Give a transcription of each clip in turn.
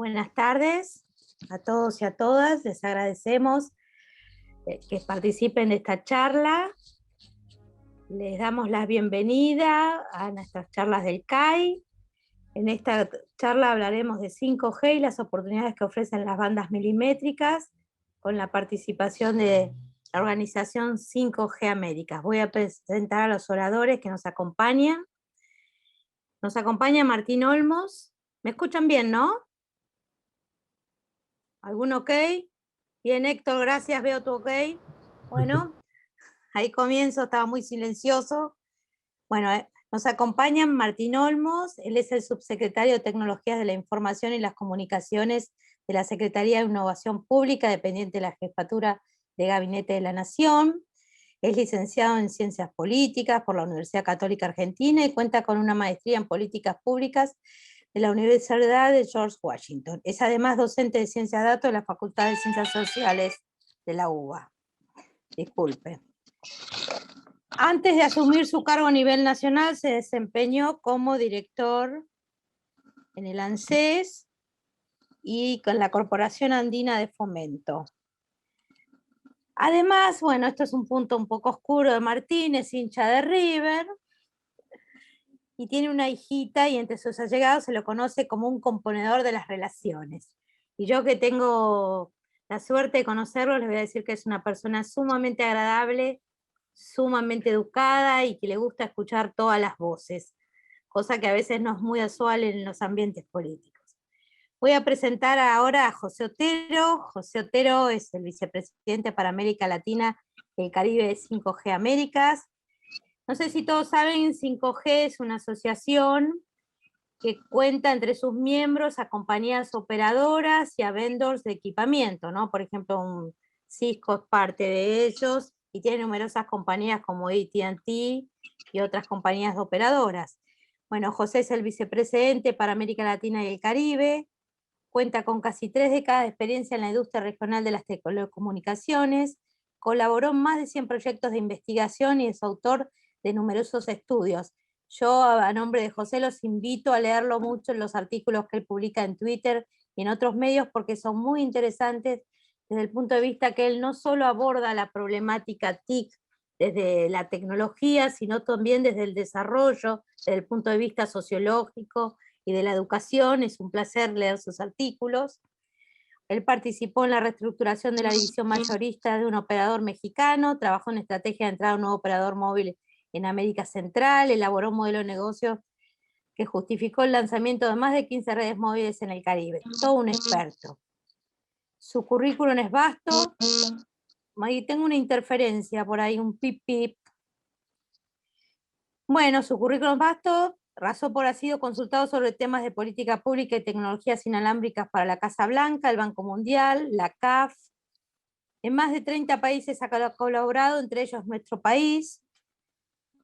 Buenas tardes a todos y a todas. Les agradecemos que participen de esta charla. Les damos la bienvenida a nuestras charlas del CAI. En esta charla hablaremos de 5G y las oportunidades que ofrecen las bandas milimétricas con la participación de la organización 5G Américas. Voy a presentar a los oradores que nos acompañan. Nos acompaña Martín Olmos. ¿Me escuchan bien, no? ¿Algún ok? Bien, Héctor, gracias, veo tu ok. Bueno, ahí comienzo, estaba muy silencioso. Bueno, nos acompañan Martín Olmos, él es el subsecretario de Tecnologías de la Información y las Comunicaciones de la Secretaría de Innovación Pública, dependiente de la Jefatura de Gabinete de la Nación. Es licenciado en Ciencias Políticas por la Universidad Católica Argentina y cuenta con una maestría en Políticas Públicas de la Universidad de George Washington. Es además docente de Ciencias de Datos de la Facultad de Ciencias Sociales de la UBA. Disculpe. Antes de asumir su cargo a nivel nacional, se desempeñó como director en el ANSES y con la Corporación Andina de Fomento. Además, bueno, esto es un punto un poco oscuro de Martínez, hincha de River, y tiene una hijita y entre sus allegados se lo conoce como un componedor de las relaciones. Y yo que tengo la suerte de conocerlo, les voy a decir que es una persona sumamente agradable, sumamente educada y que le gusta escuchar todas las voces, cosa que a veces no es muy usual en los ambientes políticos. Voy a presentar ahora a José Otero. José Otero es el vicepresidente para América Latina y el Caribe de 5G Américas. No sé si todos saben, 5G es una asociación que cuenta entre sus miembros a compañías operadoras y a vendors de equipamiento, ¿no? Por ejemplo, Cisco es parte de ellos y tiene numerosas compañías como AT&T y otras compañías operadoras. Bueno, José es el vicepresidente para América Latina y el Caribe, cuenta con casi 3 décadas de experiencia en la industria regional de las telecomunicaciones, colaboró en más de 100 proyectos de investigación y es autor de numerosos estudios. Yo, a nombre de José, los invito a leerlo mucho en los artículos que él publica en Twitter y en otros medios porque son muy interesantes desde el punto de vista que él no solo aborda la problemática TIC desde la tecnología, sino también desde el desarrollo, desde el punto de vista sociológico y de la educación. Es un placer leer sus artículos. Él participó en la reestructuración de la división mayorista de un operador mexicano, trabajó en estrategia de entrada a un nuevo operador móvil en América Central, elaboró un modelo de negocio que justificó el lanzamiento de más de 15 redes móviles en el Caribe. Todo un experto. Su currículum es vasto. Ahí tengo una interferencia por ahí, un pip pip. Bueno, su currículum es vasto. Razón por ha sido consultado sobre temas de política pública y tecnologías inalámbricas para la Casa Blanca, el Banco Mundial, la CAF. En más de 30 países ha colaborado, entre ellos nuestro país.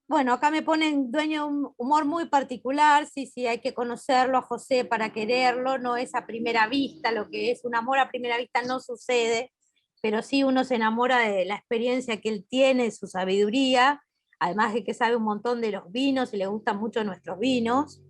Bueno, acá me ponen dueño de un humor muy particular, sí, hay que conocerlo a José para quererlo, no es a primera vista, lo que es un amor a primera vista no sucede, pero sí uno se enamora de la experiencia que él tiene, su sabiduría, además de que sabe un montón de los vinos y le gustan mucho nuestros vinos.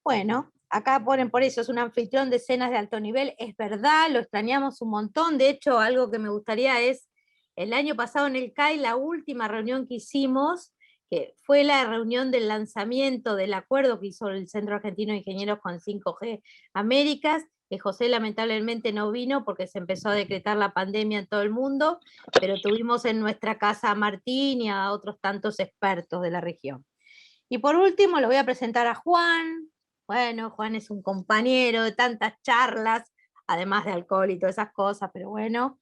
Bueno, acá ponen por eso, es un anfitrión de cenas de alto nivel, es verdad, lo extrañamos un montón, de hecho algo que me gustaría es, el año pasado en el CAI, la última reunión que hicimos, que fue la reunión del lanzamiento del acuerdo que hizo el Centro Argentino de Ingenieros con 5G Américas, que José lamentablemente no vino porque se empezó a decretar la pandemia en todo el mundo, pero tuvimos en nuestra casa a Martín y a otros tantos expertos de la región. Y por último, lo voy a presentar a Juan. Bueno, Juan es un compañero de tantas charlas, además de alcohol y todas esas cosas, pero bueno.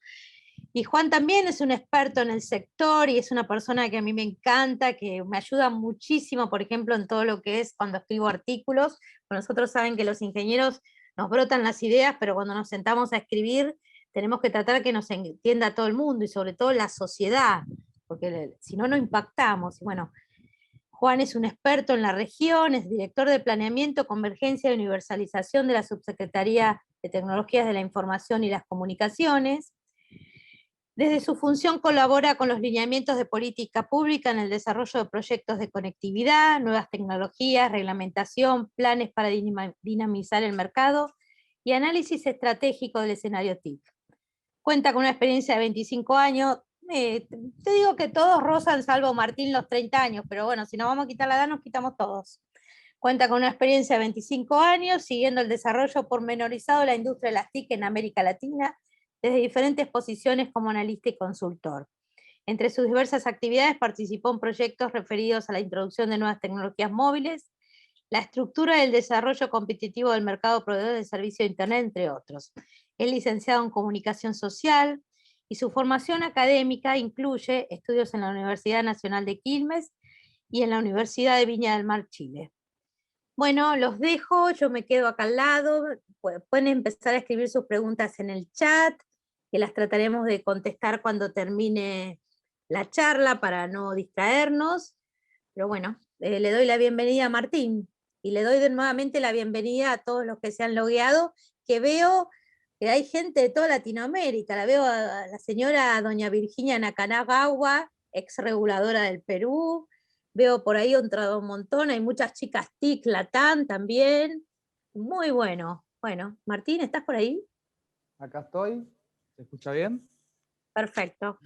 Y Juan también es un experto en el sector y es una persona que a mí me encanta, que me ayuda muchísimo, por ejemplo, en todo lo que es cuando escribo artículos. Nosotros saben que los ingenieros nos brotan las ideas, pero cuando nos sentamos a escribir tenemos que tratar que nos entienda todo el mundo y sobre todo la sociedad, porque si no, no impactamos. Y bueno, Juan es un experto en la región, es director de Planeamiento, Convergencia y Universalización de la Subsecretaría de Tecnologías de la Información y las Comunicaciones. Desde su función colabora con los lineamientos de política pública en el desarrollo de proyectos de conectividad, nuevas tecnologías, reglamentación, planes para dinamizar el mercado y análisis estratégico del escenario TIC. Cuenta con una experiencia de 25 años. Te digo que todos rozan, salvo Martín, los 30 años, pero bueno, si nos vamos a quitar la edad, nos quitamos todos. Cuenta con una experiencia de 25 años, siguiendo el desarrollo pormenorizado de la industria de las TIC en América Latina, desde diferentes posiciones como analista y consultor. Entre sus diversas actividades participó en proyectos referidos a la introducción de nuevas tecnologías móviles, la estructura del desarrollo competitivo del mercado proveedor de servicio de Internet, entre otros. Es licenciado en Comunicación Social y su formación académica incluye estudios en la Universidad Nacional de Quilmes y en la Universidad de Viña del Mar, Chile. Bueno, los dejo, yo me quedo acá al lado, pueden empezar a escribir sus preguntas en el chat, que las trataremos de contestar cuando termine la charla para no distraernos. Pero bueno, le doy la bienvenida a Martín y le doy nuevamente la bienvenida a todos los que se han logueado, que veo que hay gente de toda Latinoamérica. La veo a la señora doña Virginia Nakanagawa, ex reguladora del Perú. Veo por ahí un montón, hay muchas chicas TIC, Latam también. Muy bueno. Bueno, Martín, ¿estás por ahí? Acá estoy. ¿Se escucha bien? Perfecto.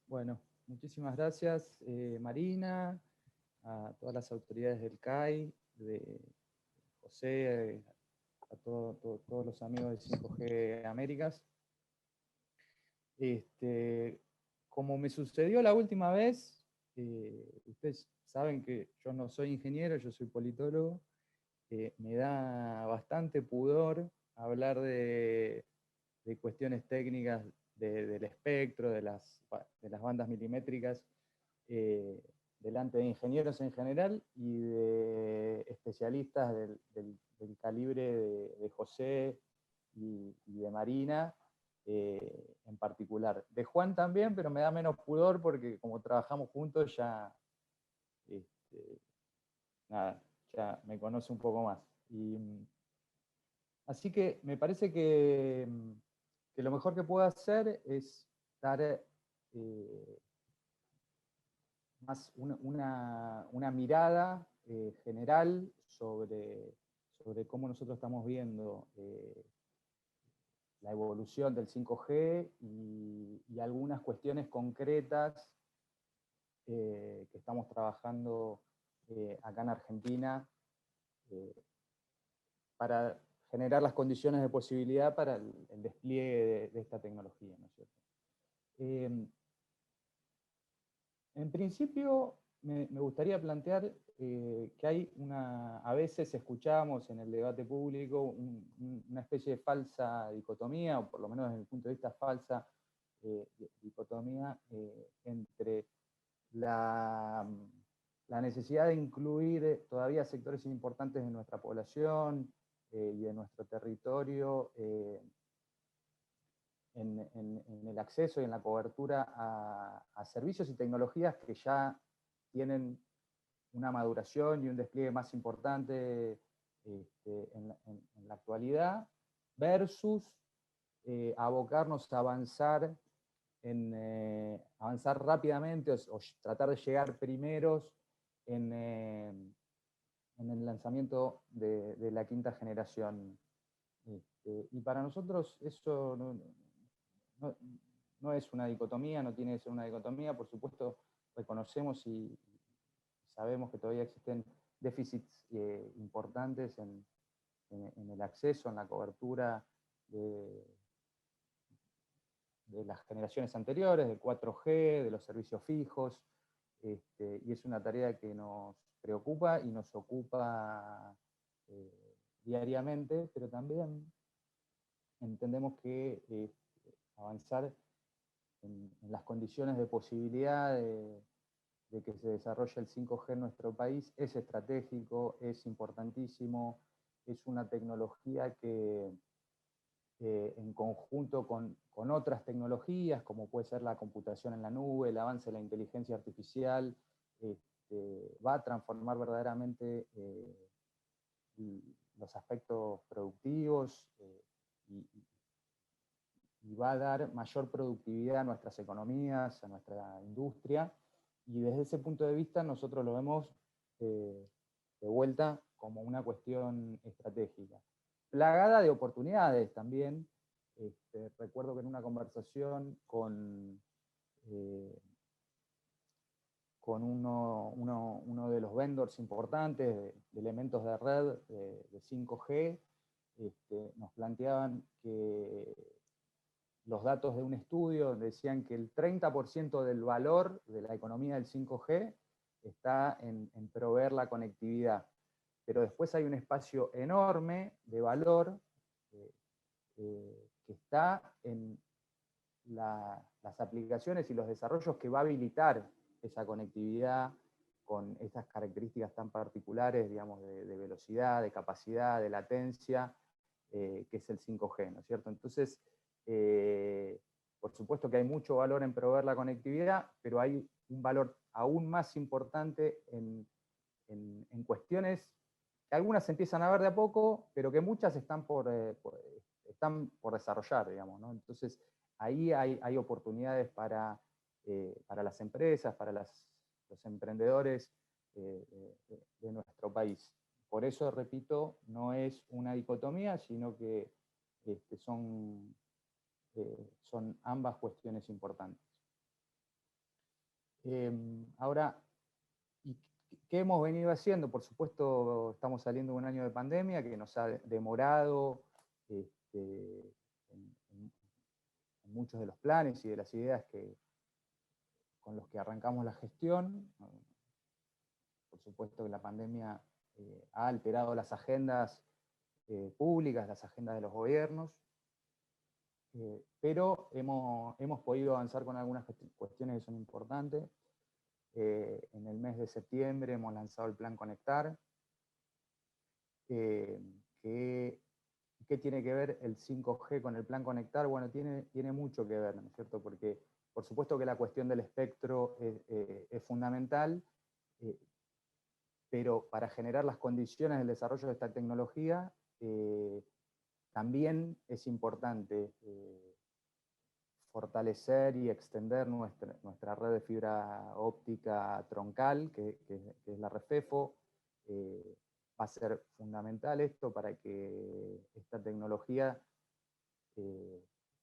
Bueno, muchísimas gracias, Marina, a todas las autoridades del CAI, de José, a todos los amigos de 5G Américas. Como me sucedió la última vez, ustedes saben que yo no soy ingeniero, yo soy politólogo. Me da bastante pudor hablar de cuestiones técnicas del espectro, de las bandas milimétricas, delante de ingenieros en general y de especialistas del calibre de José y de Marina en particular. De Juan también, pero me da menos pudor porque como trabajamos juntos ya, nada, ya me conoce un poco más. Así que me parece que lo mejor que puedo hacer es dar más una mirada general sobre cómo nosotros estamos viendo la evolución del 5G y algunas cuestiones concretas que estamos trabajando acá en Argentina para generar las condiciones de posibilidad para el despliegue de esta tecnología, ¿no es cierto? En principio, me gustaría plantear que hay a veces escuchamos en el debate público una especie de falsa dicotomía, o por lo menos desde mi punto de vista falsa dicotomía entre la necesidad de incluir todavía sectores importantes de nuestra población y de nuestro territorio en el acceso y en la cobertura a servicios y tecnologías que ya tienen una maduración y un despliegue más importante en la actualidad, versus abocarnos a avanzar avanzar rápidamente o tratar de llegar primeros en el lanzamiento de la quinta generación. Y para nosotros eso no es una dicotomía, no tiene que ser una dicotomía. Por supuesto, reconocemos y sabemos que todavía existen déficits importantes en el acceso, en la cobertura de las generaciones anteriores, del 4G, de los servicios fijos, y es una tarea que nos preocupa y nos ocupa diariamente, pero también entendemos que avanzar en las condiciones de posibilidad de que se desarrolle el 5G en nuestro país es estratégico, es importantísimo, es una tecnología que en conjunto con otras tecnologías, como puede ser la computación en la nube, el avance de la inteligencia artificial, va a transformar verdaderamente los aspectos productivos y va a dar mayor productividad a nuestras economías, a nuestra industria, y desde ese punto de vista nosotros lo vemos de vuelta como una cuestión estratégica. plagada de oportunidades también. Recuerdo que en una conversación con uno de los vendors importantes de elementos de red de 5G, nos planteaban que los datos de un estudio decían que el 30% del valor de la economía del 5G está en proveer la conectividad. Pero después hay un espacio enorme de valor que está en las aplicaciones y los desarrollos que va a habilitar esa conectividad con estas características tan particulares, digamos, de velocidad, de capacidad, de latencia, que es el 5G, ¿no es cierto? Entonces, por supuesto que hay mucho valor en proveer la conectividad, pero hay un valor aún más importante en cuestiones que algunas se empiezan a ver de a poco, pero que muchas están por desarrollar, digamos, ¿no? Entonces, ahí hay oportunidades para las empresas, para los emprendedores de nuestro país. Por eso, repito, no es una dicotomía, sino que son ambas cuestiones importantes. Ahora, ¿qué hemos venido haciendo? Por supuesto, estamos saliendo de un año de pandemia que nos ha demorado en muchos de los planes y de las ideas con los que arrancamos la gestión. Por supuesto que la pandemia ha alterado las agendas públicas, las agendas de los gobiernos, pero hemos podido avanzar con algunas cuestiones que son importantes. En el mes de septiembre hemos lanzado el Plan Conectar, ¿qué tiene que ver el 5G con el Plan Conectar? Bueno, tiene mucho que ver, ¿no es cierto? Porque por supuesto que la cuestión del espectro es fundamental, pero para generar las condiciones del desarrollo de esta tecnología, también es importante fortalecer y extender nuestra red de fibra óptica troncal, que es la REFEFO. Va a ser fundamental esto para que esta tecnología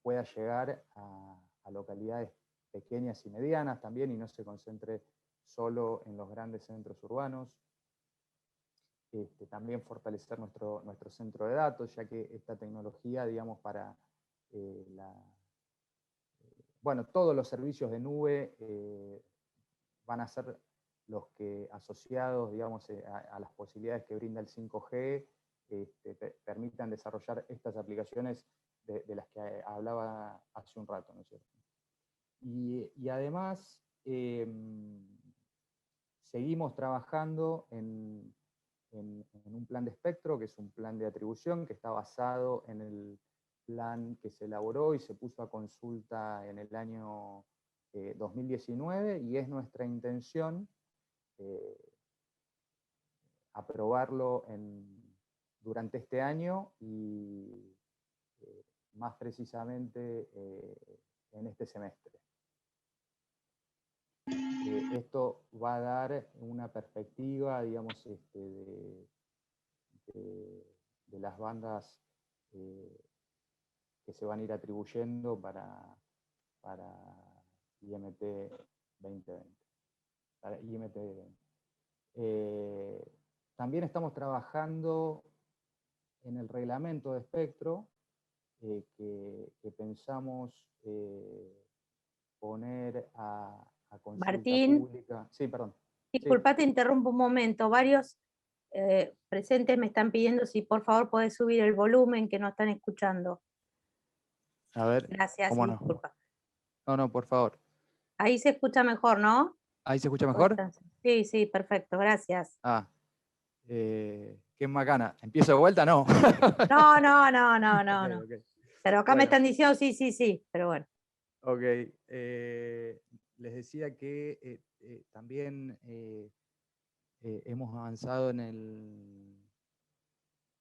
pueda llegar a localidades pequeñas y medianas también, y no se concentre solo en los grandes centros urbanos. También fortalecer nuestro centro de datos, ya que esta tecnología, digamos, para todos los servicios de nube van a ser los que, asociados, digamos, a las posibilidades que brinda el 5G, permitan desarrollar estas aplicaciones de las que hablaba hace un rato, ¿no es cierto? Y además, seguimos trabajando en un plan de espectro, que es un plan de atribución, que está basado en el plan que se elaboró y se puso a consulta en el año 2019, y es nuestra intención aprobarlo durante este año y más precisamente en este semestre. Esto va a dar una perspectiva, digamos, de las bandas que se van a ir atribuyendo para IMT 2020. Para IMT 20. También estamos trabajando en el reglamento de espectro que pensamos poner a consulta Martín, pública. Sí, perdón. Disculpa, Sí. te interrumpo un momento. Varios presentes me están pidiendo si por favor podés subir el volumen, que no están escuchando. A ver, Gracias, ¿cómo y no? disculpa. No, por favor. Ahí se escucha mejor, ¿no? ¿Ahí se escucha mejor? Sí, sí, perfecto, gracias. Qué macana. ¿Empiezo de vuelta? No. No. Okay. Pero acá me están diciendo sí, pero bueno. Ok. Les decía que también hemos avanzado en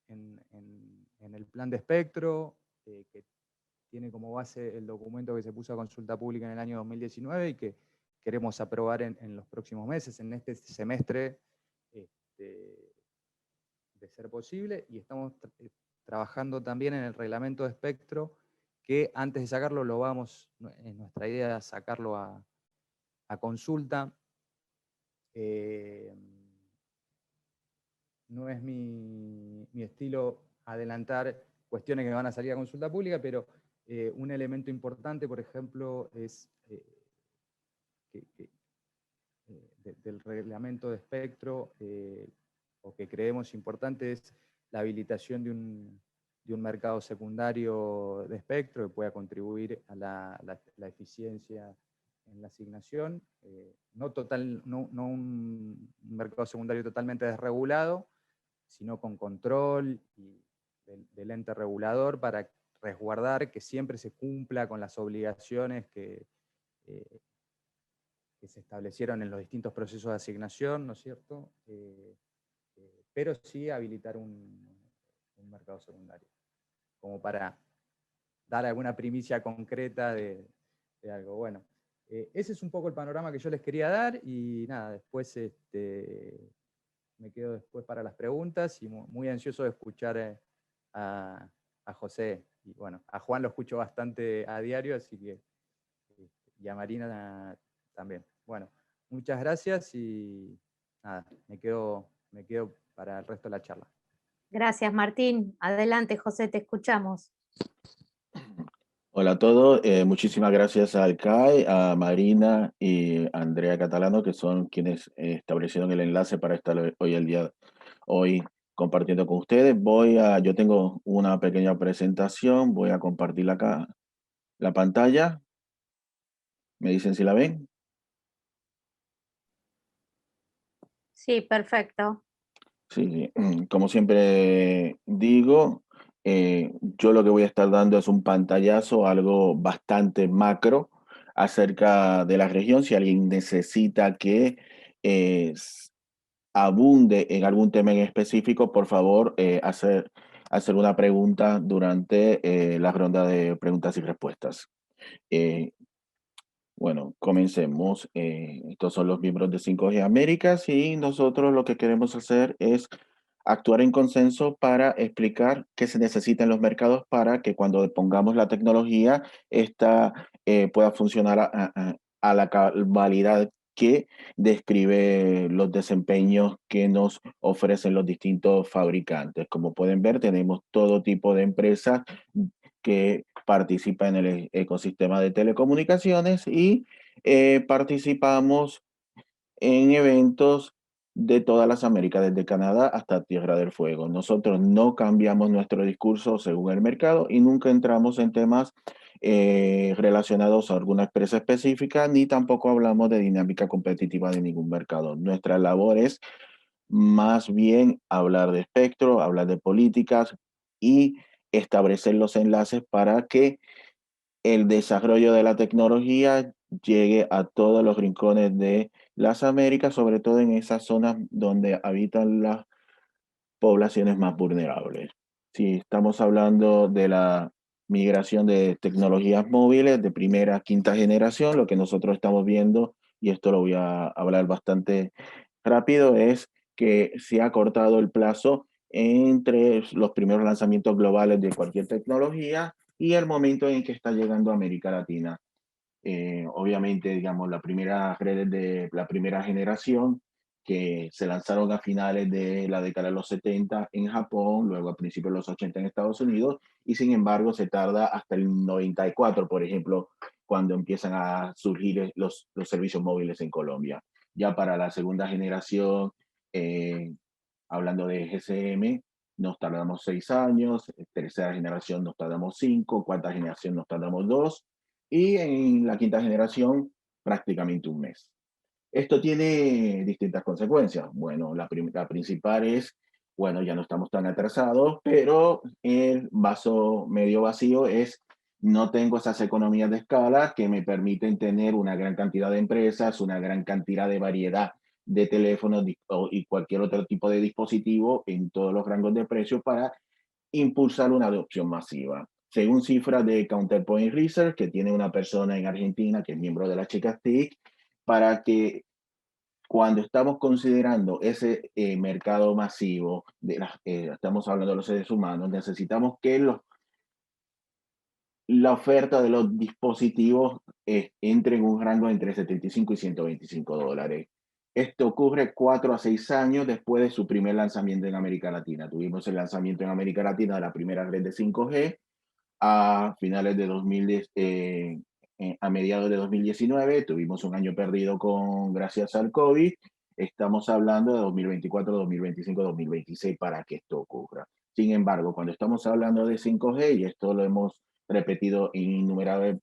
el plan de espectro, que tiene como base el documento que se puso a consulta pública en el año 2019 y que queremos aprobar en los próximos meses, en este semestre, de ser posible, y estamos trabajando también en el reglamento de espectro, que antes de sacarlo nuestra idea es sacarlo a consulta. No es mi estilo adelantar cuestiones que van a salir a consulta pública, pero un elemento importante, por ejemplo, es del reglamento de espectro, o que creemos importante, es la habilitación de un mercado secundario de espectro que pueda contribuir a la eficiencia en la asignación. No un mercado secundario totalmente desregulado, sino con control del ente regulador para resguardar que siempre se cumpla con las obligaciones que se establecieron en los distintos procesos de asignación, ¿no es cierto? Pero sí habilitar un mercado secundario, como para dar alguna primicia concreta de algo. Bueno, ese es un poco el panorama que yo les quería dar, y nada, después me quedo después para las preguntas, y muy ansioso de escuchar a José. Y bueno, a Juan lo escucho bastante a diario, así que, y a Marina también. Bueno, muchas gracias, y nada, me quedo para el resto de la charla. Gracias, Martín. Adelante, José, te escuchamos. Hola a todos, muchísimas gracias al CAE, a Marina y a Andrea Catalano, que son quienes establecieron el enlace para estar hoy compartiendo con ustedes. Yo tengo una pequeña presentación, voy a compartir acá la pantalla. ¿Me dicen si la ven? Sí, perfecto. Sí, como siempre digo, yo lo que voy a estar dando es un pantallazo, algo bastante macro acerca de la región. Si alguien necesita que abunde en algún tema en específico, por favor, hacer una pregunta durante la ronda de preguntas y respuestas. Eh, bueno, comencemos. Estos son los miembros de 5G Américas y nosotros lo que queremos hacer es actuar en consenso para explicar qué se necesita en los mercados para que cuando pongamos la tecnología, esta pueda funcionar a la cabalidad que describe los desempeños que nos ofrecen los distintos fabricantes. Como pueden ver, tenemos todo tipo de empresas que participa en el ecosistema de telecomunicaciones y participamos en eventos de todas las Américas, desde Canadá hasta Tierra del Fuego. Nosotros no cambiamos nuestro discurso según el mercado y nunca entramos en temas relacionados a alguna empresa específica, ni tampoco hablamos de dinámica competitiva de ningún mercado. Nuestra labor es más bien hablar de espectro, hablar de políticas y establecer los enlaces para que el desarrollo de la tecnología llegue a todos los rincones de las Américas, sobre todo en esas zonas donde habitan las poblaciones más vulnerables. Si estamos hablando de la migración de tecnologías móviles de primera a quinta generación, lo que nosotros estamos viendo, y esto lo voy a hablar bastante rápido, es que se ha cortado el plazo entre los primeros lanzamientos globales de cualquier tecnología y el momento en que está llegando a América Latina. Obviamente, digamos, las primeras redes de la primera generación que se lanzaron a finales de la década de los 70 en Japón, luego a principios de los 80 en Estados Unidos, y sin embargo se tarda hasta el 94, por ejemplo, cuando empiezan a surgir los servicios móviles en Colombia. Ya para la segunda generación, hablando de GSM, nos tardamos 6 años, tercera generación nos tardamos 5, cuarta generación nos tardamos 2, y en la quinta generación prácticamente un mes. Esto tiene distintas consecuencias. Bueno, la principal es, bueno, ya no estamos tan atrasados, pero el vaso medio vacío es, no tengo esas economías de escala que me permiten tener una gran cantidad de empresas, una gran cantidad de variedad de teléfonos y cualquier otro tipo de dispositivo en todos los rangos de precios para impulsar una adopción masiva. Según cifras de Counterpoint Research, que tiene una persona en Argentina que es miembro de las chicas TIC, para que cuando estamos considerando ese mercado masivo, estamos hablando de los seres humanos, necesitamos que la oferta de los dispositivos entre en un rango entre 75 y $125. Esto ocurre 4 a 6 años después de su primer lanzamiento en América Latina. Tuvimos el lanzamiento en América Latina de la primera red de 5G a finales de 2010, a mediados de 2019. Tuvimos un año perdido gracias al COVID. Estamos hablando de 2024, 2025, 2026 para que esto ocurra. Sin embargo, cuando estamos hablando de 5G, y esto lo hemos repetido en innumerables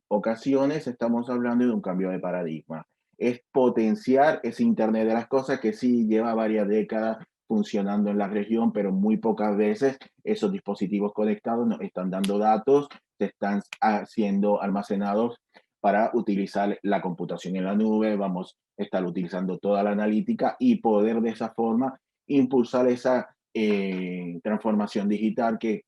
ocasiones, estamos hablando de un cambio de paradigma. Es potenciar ese Internet de las cosas que sí lleva varias décadas funcionando en la región, pero muy pocas veces esos dispositivos conectados nos están dando datos, se están siendo almacenados para utilizar la computación en la nube, vamos a estar utilizando toda la analítica y poder de esa forma impulsar esa transformación digital que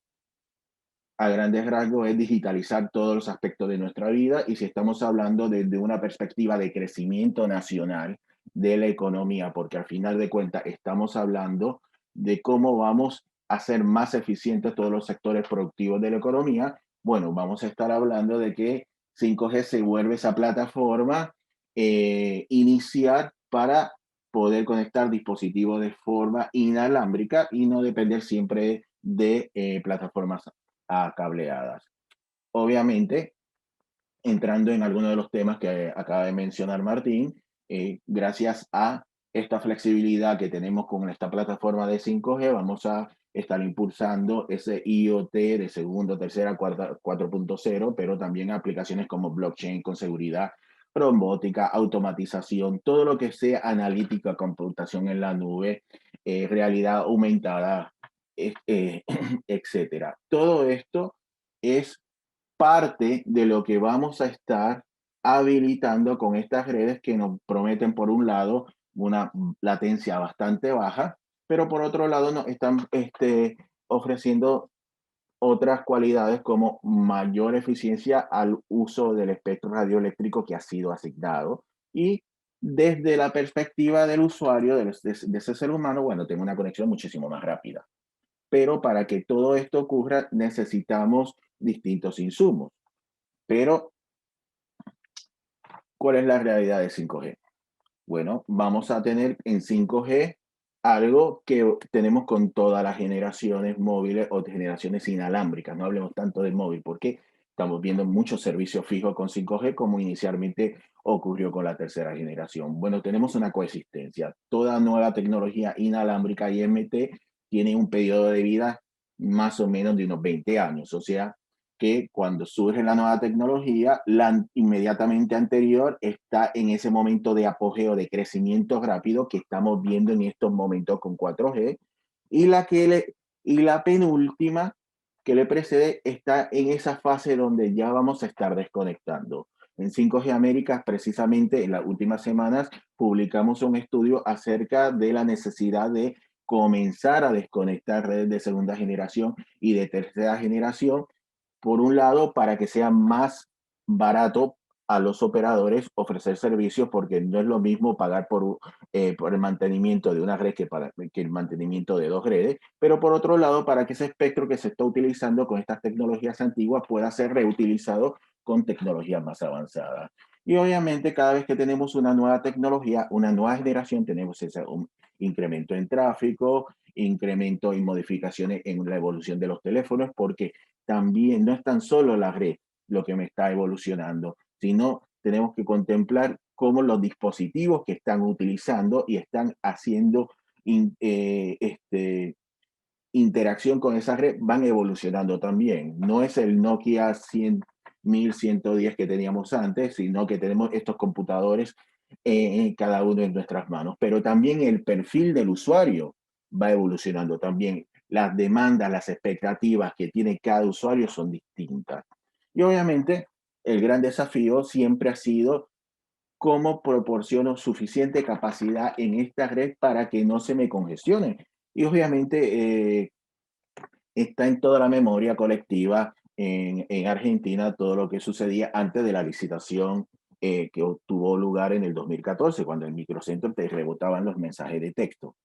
a grandes rasgos es digitalizar todos los aspectos de nuestra vida, y si estamos hablando desde una perspectiva de crecimiento nacional de la economía, porque al final de cuentas estamos hablando de cómo vamos a hacer más eficientes todos los sectores productivos de la economía, bueno, vamos a estar hablando de que 5G se vuelve esa plataforma inicial para poder conectar dispositivos de forma inalámbrica y no depender siempre de plataformas cableadas. Obviamente, entrando en algunos de los temas que acaba de mencionar Martín, gracias a esta flexibilidad que tenemos con esta plataforma de 5G, vamos a estar impulsando ese IoT de segunda, tercera, cuarta, 4.0, pero también aplicaciones como blockchain con seguridad, robótica, automatización, todo lo que sea analítica, computación en la nube, realidad aumentada, etcétera. Todo esto es parte de lo que vamos a estar habilitando con estas redes que nos prometen, por un lado, una latencia bastante baja, pero por otro lado nos están ofreciendo otras cualidades como mayor eficiencia al uso del espectro radioeléctrico que ha sido asignado, y desde la perspectiva del usuario, de ese ser humano, bueno, tengo una conexión muchísimo más rápida. Pero para que todo esto ocurra necesitamos distintos insumos. Pero, ¿cuál es la realidad de 5G? Bueno, vamos a tener en 5G algo que tenemos con todas las generaciones móviles o generaciones inalámbricas. No hablemos tanto del móvil porque estamos viendo muchos servicios fijos con 5G como inicialmente ocurrió con la tercera generación. Bueno, tenemos una coexistencia. Toda nueva tecnología inalámbrica IMT tiene un periodo de vida más o menos de unos 20 años. O sea, que cuando surge la nueva tecnología, la inmediatamente anterior está en ese momento de apogeo, de crecimiento rápido que estamos viendo en estos momentos con 4G, y la penúltima que le precede está en esa fase donde ya vamos a estar desconectando. En 5G Américas, precisamente en las últimas semanas, publicamos un estudio acerca de la necesidad de comenzar a desconectar redes de segunda generación y de tercera generación, por un lado, para que sea más barato a los operadores ofrecer servicios, porque no es lo mismo pagar por el mantenimiento de una red que el mantenimiento de dos redes, pero por otro lado, para que ese espectro que se está utilizando con estas tecnologías antiguas pueda ser reutilizado con tecnologías más avanzadas. Y obviamente cada vez que tenemos una nueva tecnología, una nueva generación, tenemos un incremento en tráfico, incremento y modificaciones en la evolución de los teléfonos, porque también no es tan solo la red lo que me está evolucionando, sino tenemos que contemplar cómo los dispositivos que están utilizando y están haciendo interacción con esa red van evolucionando también. No es el Nokia 1110 que teníamos antes, sino que tenemos estos computadores cada uno en nuestras manos. Pero también el perfil del usuario va evolucionando también. Las demandas, las expectativas que tiene cada usuario son distintas. Y obviamente el gran desafío siempre ha sido cómo proporciono suficiente capacidad en esta red para que no se me congestione. Y obviamente está en toda la memoria colectiva en Argentina todo lo que sucedía antes de la licitación que tuvo lugar en el 2014, cuando el microcentro te rebotaban los mensajes de texto.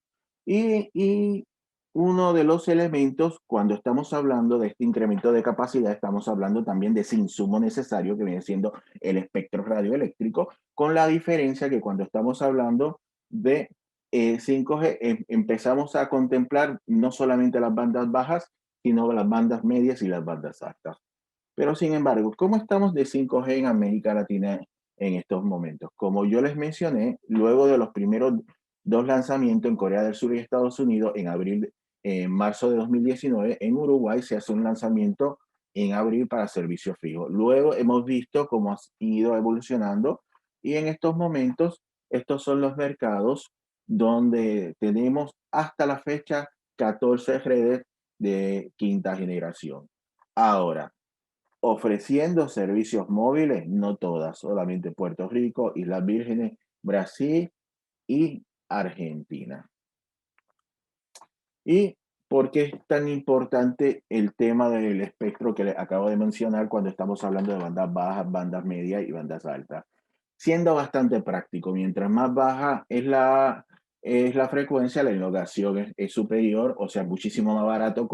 Y uno de los elementos, cuando estamos hablando de este incremento de capacidad, estamos hablando también de ese insumo necesario que viene siendo el espectro radioeléctrico, con la diferencia que cuando estamos hablando de 5G, empezamos a contemplar no solamente las bandas bajas, sino las bandas medias y las bandas altas. Pero sin embargo, ¿cómo estamos de 5G en América Latina en estos momentos? Como yo les mencioné, luego de los primeros dos lanzamientos en Corea del Sur y Estados Unidos en marzo de 2019, en Uruguay se hace un lanzamiento en abril para servicio fijo. Luego hemos visto cómo ha ido evolucionando y en estos momentos estos son los mercados donde tenemos hasta la fecha 14 redes de quinta generación. Ahora, ofreciendo servicios móviles, no todas, solamente Puerto Rico, Islas Vírgenes, Brasil y Argentina. ¿Y por qué es tan importante el tema del espectro que les acabo de mencionar cuando estamos hablando de bandas bajas, bandas medias y bandas altas? Siendo bastante práctico, mientras más baja es la frecuencia, la elongación es superior, o sea, muchísimo más barato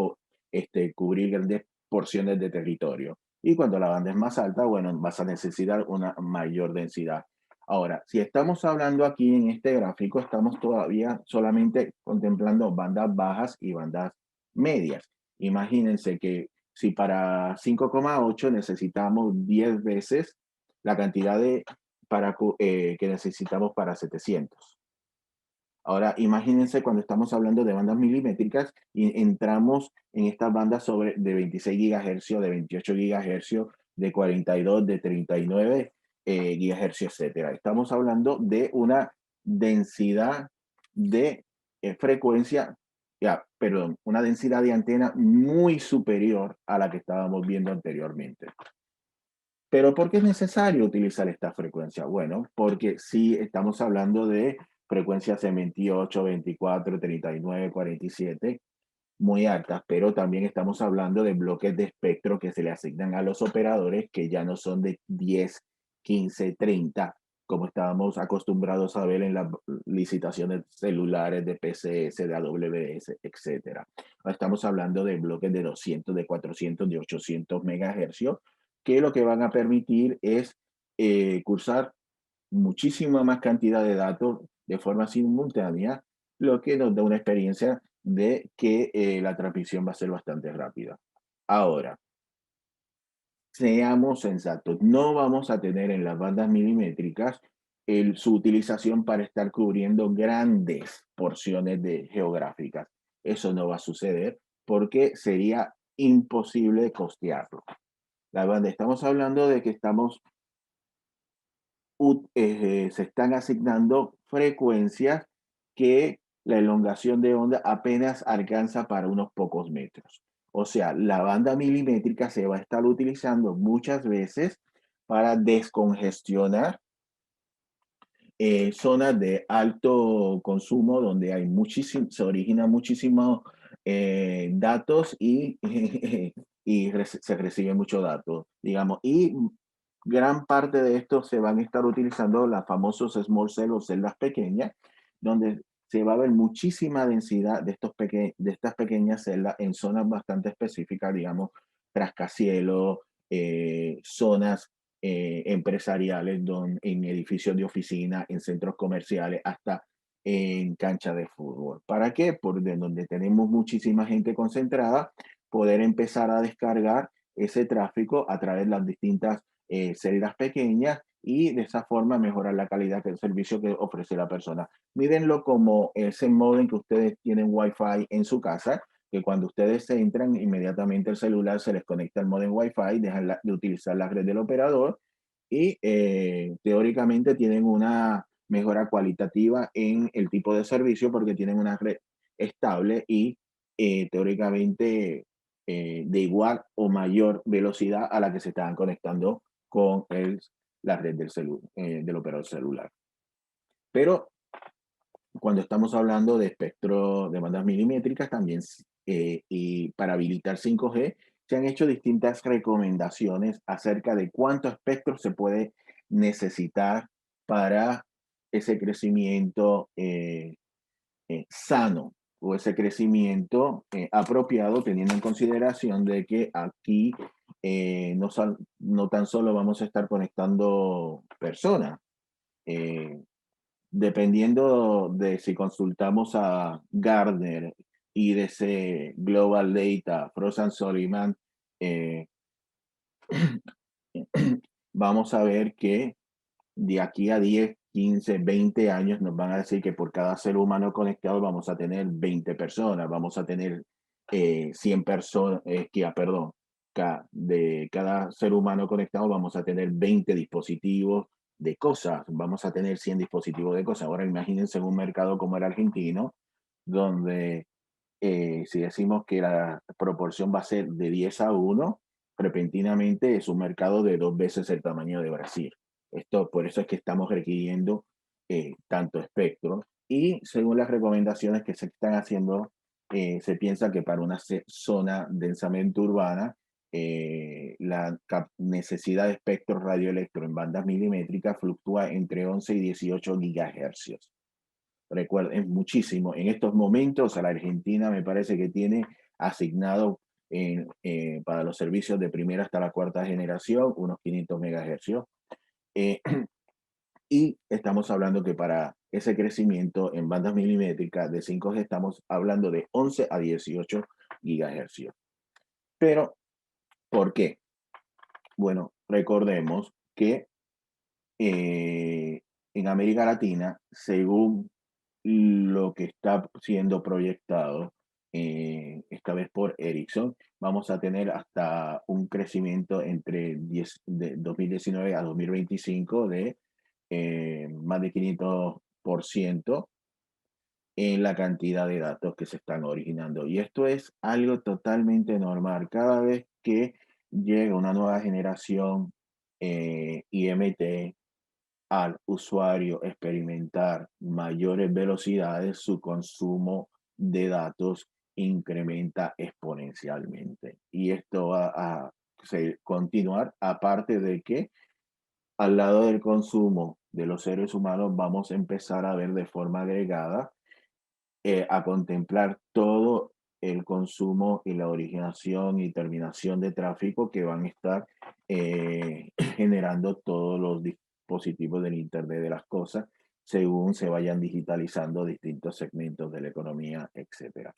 cubrir grandes porciones de territorio. Y cuando la banda es más alta, bueno, vas a necesitar una mayor densidad. Ahora, si estamos hablando aquí en este gráfico, estamos todavía solamente contemplando bandas bajas y bandas medias. Imagínense que si para 5,8 necesitamos 10 veces la cantidad que necesitamos para 700. Ahora, imagínense cuando estamos hablando de bandas milimétricas y entramos en estas bandas de 26 GHz, de 28 GHz, de 42, de 39 GHz, etc. Estamos hablando de una densidad de frecuencia, una densidad de antena muy superior a la que estábamos viendo anteriormente. Pero ¿por qué es necesario utilizar esta frecuencia? Bueno, porque si estamos hablando de frecuencias en 28, 24, 39, 47, muy altas, pero también estamos hablando de bloques de espectro que se le asignan a los operadores que ya no son de 10, 15, 30, como estábamos acostumbrados a ver en las licitaciones celulares de PCS, de AWS, etc. Estamos hablando de bloques de 200, de 400, de 800 megahercios, que lo que van a permitir es cursar muchísima más cantidad de datos de forma simultánea, lo que nos da una experiencia de que la transmisión va a ser bastante rápida. Ahora, seamos sensatos, no vamos a tener en las bandas milimétricas su utilización para estar cubriendo grandes porciones geográficas. Eso no va a suceder porque sería imposible costearlo. Estamos hablando de que se están asignando frecuencias que la elongación de onda apenas alcanza para unos pocos metros. O sea, la banda milimétrica se va a estar utilizando muchas veces para descongestionar zonas de alto consumo donde hay se originan muchísimos datos se recibe mucho datos, digamos. Y gran parte de esto se van a estar utilizando las famosos small cells o celdas pequeñas, donde se va a ver muchísima densidad de estas pequeñas celdas en zonas bastante específicas, digamos, rascacielos, zonas empresariales, en edificios de oficina, en centros comerciales, hasta en cancha de fútbol. ¿Para qué? Porque donde tenemos muchísima gente concentrada, poder empezar a descargar ese tráfico a través de las distintas celdas pequeñas y de esa forma mejorar la calidad del servicio que ofrece la persona. Mírenlo como ese modem que ustedes tienen Wi-Fi en su casa, que cuando ustedes entran, inmediatamente el celular se les conecta al modem Wi-Fi, dejan de utilizar la red del operador y teóricamente tienen una mejora cualitativa en el tipo de servicio porque tienen una red estable y teóricamente de igual o mayor velocidad a la que se estaban conectando con la red del operador celular. Pero cuando estamos hablando de espectro de bandas milimétricas también y para habilitar 5G, se han hecho distintas recomendaciones acerca de cuánto espectro se puede necesitar para ese crecimiento sano o ese crecimiento apropiado, teniendo en consideración de que aquí no tan solo vamos a estar conectando personas, dependiendo de si consultamos a Gartner, IDC, Global Data, Frost & Sullivan, eh, vamos a ver que de aquí a 10, 15, 20 años nos van a decir que por cada ser humano conectado vamos a tener 20 personas, vamos a tener 100 personas, perdón, de cada ser humano conectado vamos a tener 20 dispositivos de cosas, vamos a tener 100 dispositivos de cosas. Ahora imagínense en un mercado como el argentino, donde si decimos que la proporción va a ser de 10-1, repentinamente es un mercado de 2 veces el tamaño de Brasil. Por eso es que estamos requiriendo tanto espectro. Y según las recomendaciones que se están haciendo, se piensa que para una zona densamente urbana, la necesidad de espectro radioelectro en bandas milimétricas fluctúa entre 11 y 18 gigahercios. Recuerden, muchísimo. En estos momentos, a la Argentina me parece que tiene asignado para los servicios de primera hasta la cuarta generación unos 500 megahercios. Y estamos hablando que para ese crecimiento en bandas milimétricas de 5G estamos hablando de 11 a 18 gigahercios. Pero, ¿por qué? Bueno, recordemos que en América Latina, según lo que está siendo proyectado, esta vez por Ericsson, vamos a tener hasta un crecimiento entre de 2019 a 2025 de más de 500% en la cantidad de datos que se están originando. Y esto es algo totalmente normal. Cada vez que llega una nueva generación IMT, al usuario experimentar mayores velocidades, su consumo de datos incrementa exponencialmente. Y esto va a continuar, aparte de que al lado del consumo de los seres humanos vamos a empezar a ver de forma agregada, a contemplar todo el consumo y la originación y terminación de tráfico que van a estar generando todos los dispositivos del Internet de las cosas según se vayan digitalizando distintos segmentos de la economía, etc.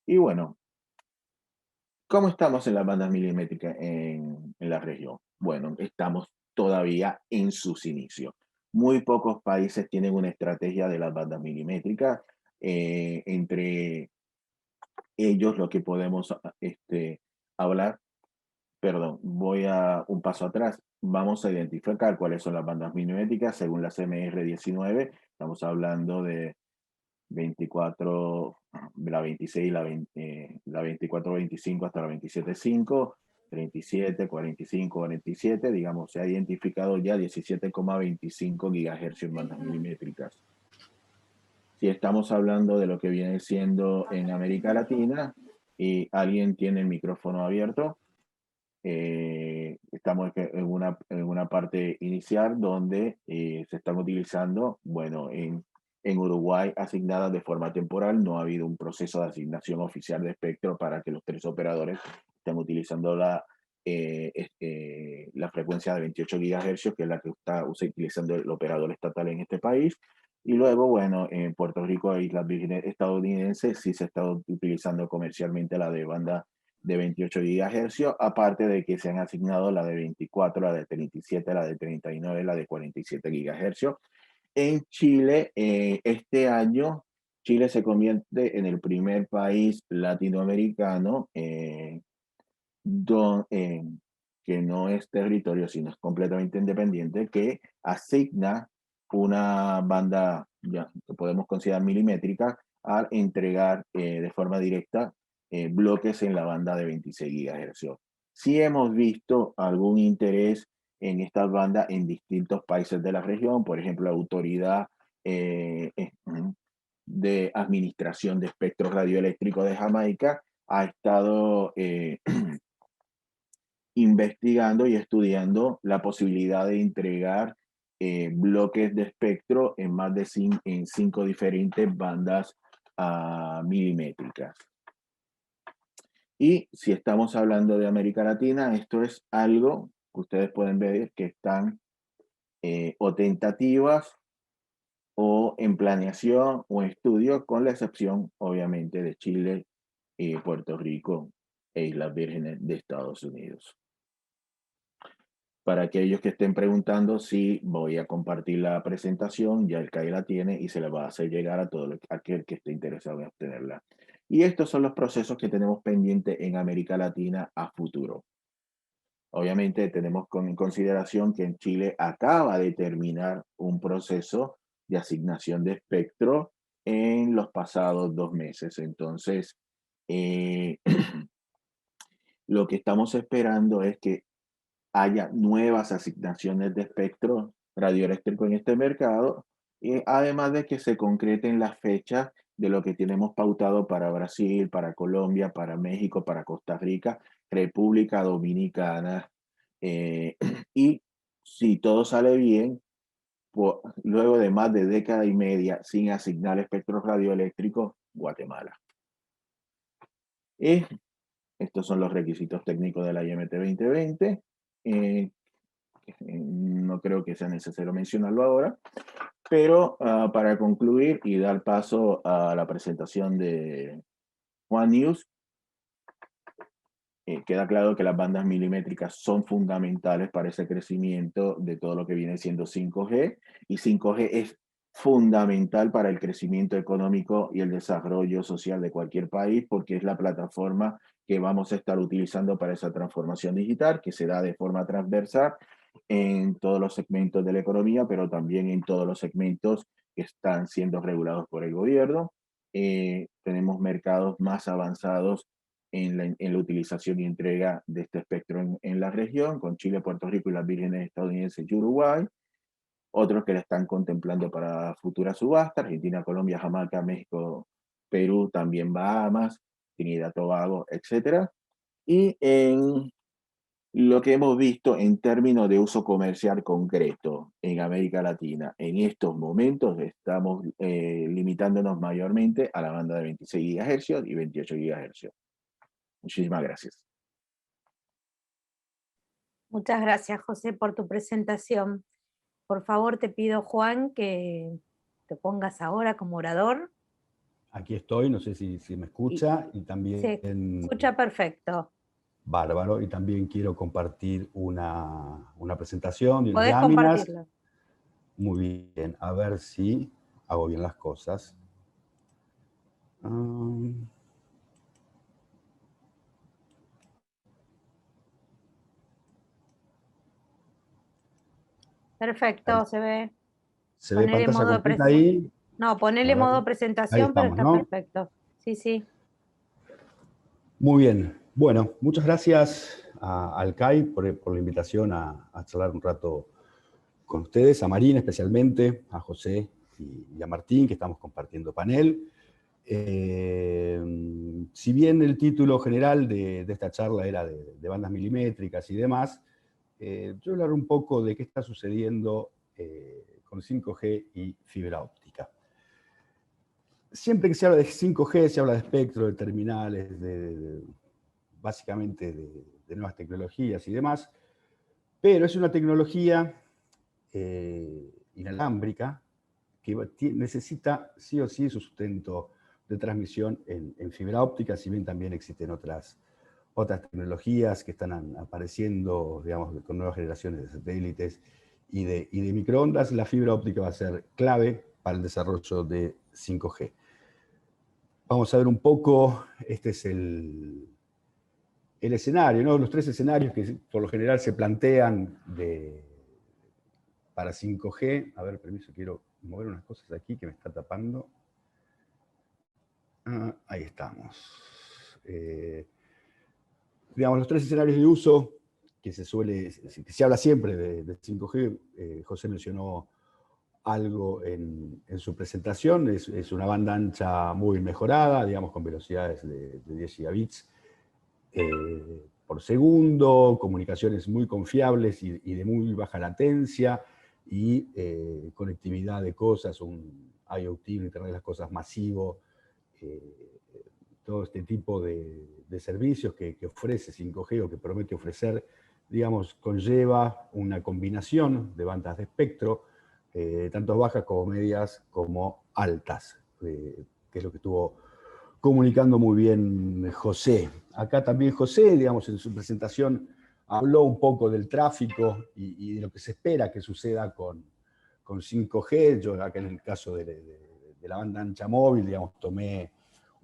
Y bueno, ¿cómo estamos en las bandas milimétricas en la región? Bueno, estamos todavía en sus inicios. Muy pocos países tienen una estrategia de las bandas milimétricas. Entre ellos lo que podemos hablar, perdón, voy a un paso atrás. Vamos a identificar cuáles son las bandas milimétricas según la CMR19. Estamos hablando de 24, la 26, la 24-25 hasta la 27.5, 37, 45, 47, digamos, se ha identificado ya 17,25 gigahercios en bandas milimétricas. Si estamos hablando de lo que viene siendo en América Latina y alguien tiene el micrófono abierto, estamos en una parte inicial donde se están utilizando, bueno, en Uruguay asignadas de forma temporal, no ha habido un proceso de asignación oficial de espectro para que los 3 operadores estén utilizando la frecuencia de 28 GHz, que es la que está utilizando el operador estatal en este país. Y luego, bueno, en Puerto Rico e Islas Vírgenes estadounidenses sí se está utilizando comercialmente la de banda de 28 GHz, aparte de que se han asignado la de 24, la de 37, la de 39, la de 47 GHz. En Chile, este año, Chile se convierte en el primer país latinoamericano que no es territorio, sino es completamente independiente, que asigna una banda ya, que podemos considerar milimétrica al entregar de forma directa bloques en la banda de 26 GHz. Sí hemos visto algún interés en estas bandas en distintos países de la región, por ejemplo, la Autoridad de Administración de Espectro Radioeléctrico de Jamaica ha estado investigando y estudiando la posibilidad de entregar bloques de espectro en más de 5 diferentes bandas milimétricas. Y si estamos hablando de América Latina, esto es algo que ustedes pueden ver que están o tentativas o en planeación o estudio, con la excepción, obviamente, de Chile, Puerto Rico e Islas Vírgenes de Estados Unidos. Para aquellos que estén preguntando, sí, voy a compartir la presentación, ya el CAI la tiene y se la va a hacer llegar a todo aquel que esté interesado en obtenerla. Y estos son los procesos que tenemos pendientes en América Latina a futuro. Obviamente tenemos en consideración que en Chile acaba de terminar un proceso de asignación de espectro en los pasados 2 meses. Entonces, lo que estamos esperando es que haya nuevas asignaciones de espectro radioeléctrico en este mercado, y además de que se concreten las fechas de lo que tenemos pautado para Brasil, para Colombia, para México, para Costa Rica, República Dominicana, y si todo sale bien, luego de más de década y media sin asignar espectro radioeléctrico, Guatemala. Estos son los requisitos técnicos de la IMT 2020. No creo que sea necesario mencionarlo ahora, pero para concluir y dar paso a la presentación de Juan News, queda claro que las bandas milimétricas son fundamentales para ese crecimiento de todo lo que viene siendo 5G, y 5G es fundamental para el crecimiento económico y el desarrollo social de cualquier país, porque es la plataforma que vamos a estar utilizando para esa transformación digital, que se da de forma transversal en todos los segmentos de la economía, pero también en todos los segmentos que están siendo regulados por el gobierno. Tenemos mercados más avanzados en la utilización y entrega de este espectro en la región, con Chile, Puerto Rico y las Vírgenes estadounidenses y Uruguay. Otros que la están contemplando para futuras subastas: Argentina, Colombia, Jamaica, México, Perú, también Bahamas, Trinidad, Tobago, etc. Y en lo que hemos visto en términos de uso comercial concreto en América Latina, en estos momentos estamos limitándonos mayormente a la banda de 26 GHz y 28 GHz. Muchísimas gracias. Muchas gracias, José, por tu presentación. Por favor, te pido, Juan, que te pongas ahora como orador. Aquí estoy, no sé si me escucha, y también... Se escucha perfecto. Bárbaro, y también quiero compartir una presentación de unas Podés láminas. compartirlo. Muy bien, a ver si hago bien las cosas. Perfecto, se ve. ¿Se ve Ponele pantalla modo completa ahí? No, ponele modo presentación, Ahí estamos, pero está ¿no? perfecto. Sí, sí. Muy bien. Bueno, muchas gracias al CAI por la invitación a charlar un rato con ustedes, a Marín especialmente, a José y a Martín, que estamos compartiendo panel. Si bien el título general de esta charla era de bandas milimétricas y demás, yo voy a hablar un poco de qué está sucediendo con 5G y fibra óptica. Siempre que se habla de 5G, se habla de espectro, de terminales, básicamente de nuevas tecnologías y demás, pero es una tecnología inalámbrica que necesita sí o sí su sustento de transmisión en fibra óptica, si bien también existen otras tecnologías que están apareciendo, digamos, con nuevas generaciones de satélites y de microondas. La fibra óptica va a ser clave para el desarrollo de 5G. Vamos a ver un poco, este es el escenario, ¿no? Los 3 escenarios que por lo general se plantean para 5G. A ver, permiso, quiero mover unas cosas aquí que me está tapando. Ahí estamos. Digamos, los 3 escenarios de uso que se habla siempre de 5G. José mencionó algo en su presentación. Es una banda ancha muy mejorada, digamos, con velocidades de 10 gigabits por segundo, comunicaciones muy confiables y de muy baja latencia, y conectividad de cosas, un IoT, un Internet de las Cosas masivo, todo este tipo de servicios que ofrece 5G o que promete ofrecer, digamos, conlleva una combinación de bandas de espectro, tanto bajas como medias como altas, que es lo que estuvo comunicando muy bien José. Acá también José, digamos, en su presentación habló un poco del tráfico y de lo que se espera que suceda con 5G. Yo acá en el caso de la banda ancha móvil, digamos, tomé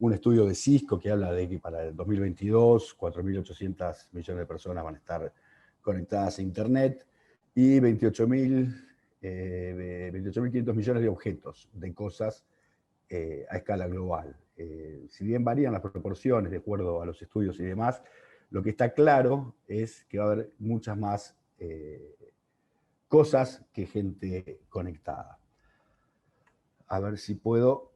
un estudio de Cisco que habla de que para el 2022 4.800 millones de personas van a estar conectadas a Internet y 28.500 millones de objetos, de cosas a escala global. Si bien varían las proporciones de acuerdo a los estudios y demás, lo que está claro es que va a haber muchas más cosas que gente conectada. A ver si puedo...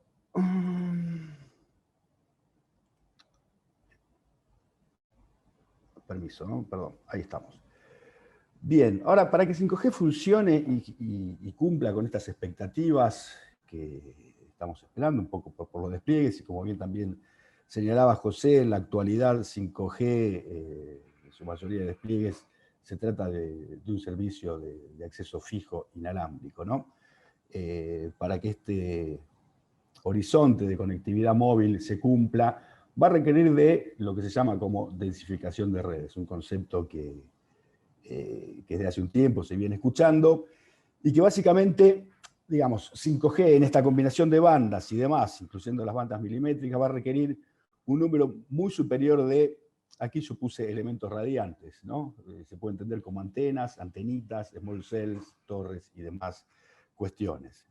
Permiso, ¿no? Perdón, ahí estamos. Bien, ahora para que 5G funcione y cumpla con estas expectativas que estamos esperando, un poco por los despliegues, y como bien también señalaba José, en la actualidad 5G, en su mayoría de despliegues, se trata de un servicio de acceso fijo inalámbrico, ¿no? Para que este horizonte de conectividad móvil se cumpla, va a requerir de lo que se llama como densificación de redes, un concepto que desde hace un tiempo se viene escuchando, y que básicamente, digamos, 5G en esta combinación de bandas y demás, incluyendo las bandas milimétricas, va a requerir un número muy superior de, aquí yo puse elementos radiantes, ¿no? Se puede entender como antenas, antenitas, small cells, torres y demás cuestiones.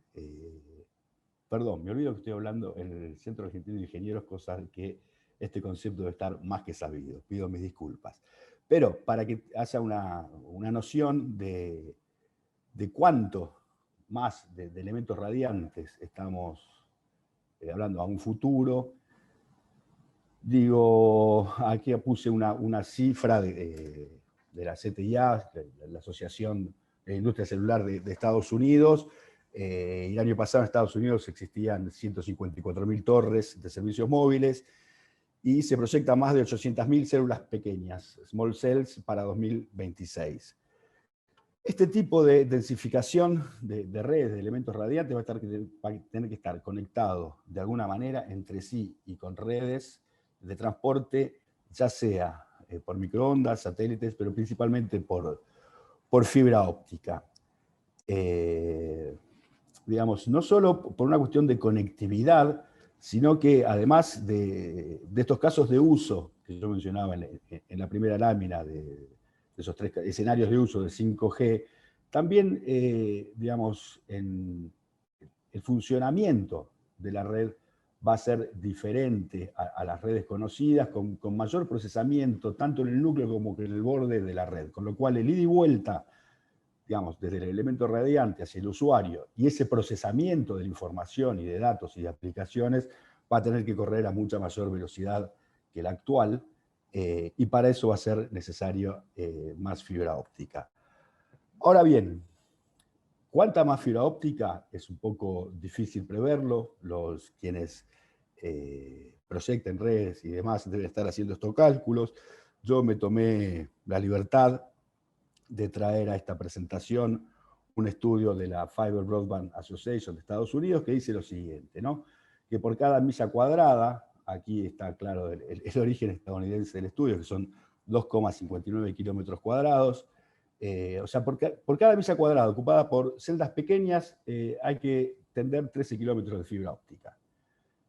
Perdón, me olvido que estoy hablando en el Centro Argentino de Ingenieros, cosa que este concepto debe estar más que sabido. Pido mis disculpas. Pero para que haya una noción de cuánto más de elementos radiantes estamos hablando a un futuro, digo, aquí puse una cifra de la CTIA, la Asociación de Industria Celular de Estados Unidos. El año pasado en Estados Unidos existían 154.000 torres de servicios móviles y se proyecta más de 800.000 células pequeñas, small cells, para 2026. Este tipo de densificación de redes, de elementos radiantes, va a tener que estar conectado de alguna manera entre sí y con redes de transporte, ya sea por microondas, satélites, pero principalmente por fibra óptica. Digamos, no solo por una cuestión de conectividad, sino que además de estos casos de uso que yo mencionaba en la primera lámina de esos 3 escenarios de uso de 5G, también, digamos, en el funcionamiento de la red va a ser diferente a las redes conocidas, con mayor procesamiento, tanto en el núcleo como en el borde de la red, con lo cual el ida y vuelta, digamos, desde el elemento radiante hacia el usuario, y ese procesamiento de la información y de datos y de aplicaciones va a tener que correr a mucha mayor velocidad que la actual, y para eso va a ser necesario más fibra óptica. Ahora bien, ¿cuánta más fibra óptica? Es un poco difícil preverlo. Quienes proyecten redes y demás deben estar haciendo estos cálculos. Yo me tomé la libertad de traer a esta presentación un estudio de la Fiber Broadband Association de Estados Unidos que dice lo siguiente, ¿no? Que por cada milla cuadrada, aquí está claro el origen estadounidense del estudio, que son 2,59 kilómetros cuadrados, o sea, por cada milla cuadrada ocupada por celdas pequeñas hay que tender 13 kilómetros de fibra óptica,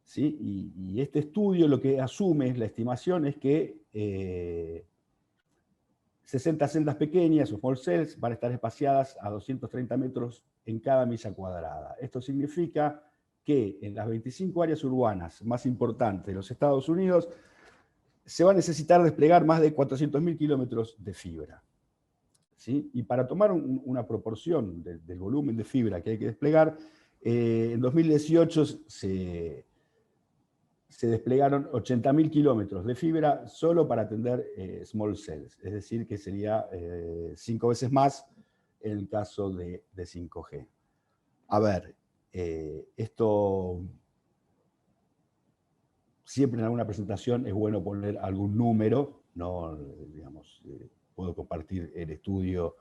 ¿sí? Y este estudio lo que asume, la estimación, es que 60 celdas pequeñas o small cells van a estar espaciadas a 230 metros en cada milla cuadrada. Esto significa que en las 25 áreas urbanas más importantes de los Estados Unidos se va a necesitar desplegar más de 400.000 kilómetros de fibra, ¿sí? Y para tomar una proporción del volumen de fibra que hay que desplegar, en 2018 se desplegaron 80.000 kilómetros de fibra solo para atender small cells, es decir, que sería 5 veces más en el caso de 5G. A ver, esto siempre en alguna presentación es bueno poner algún número, no, digamos, puedo compartir el estudio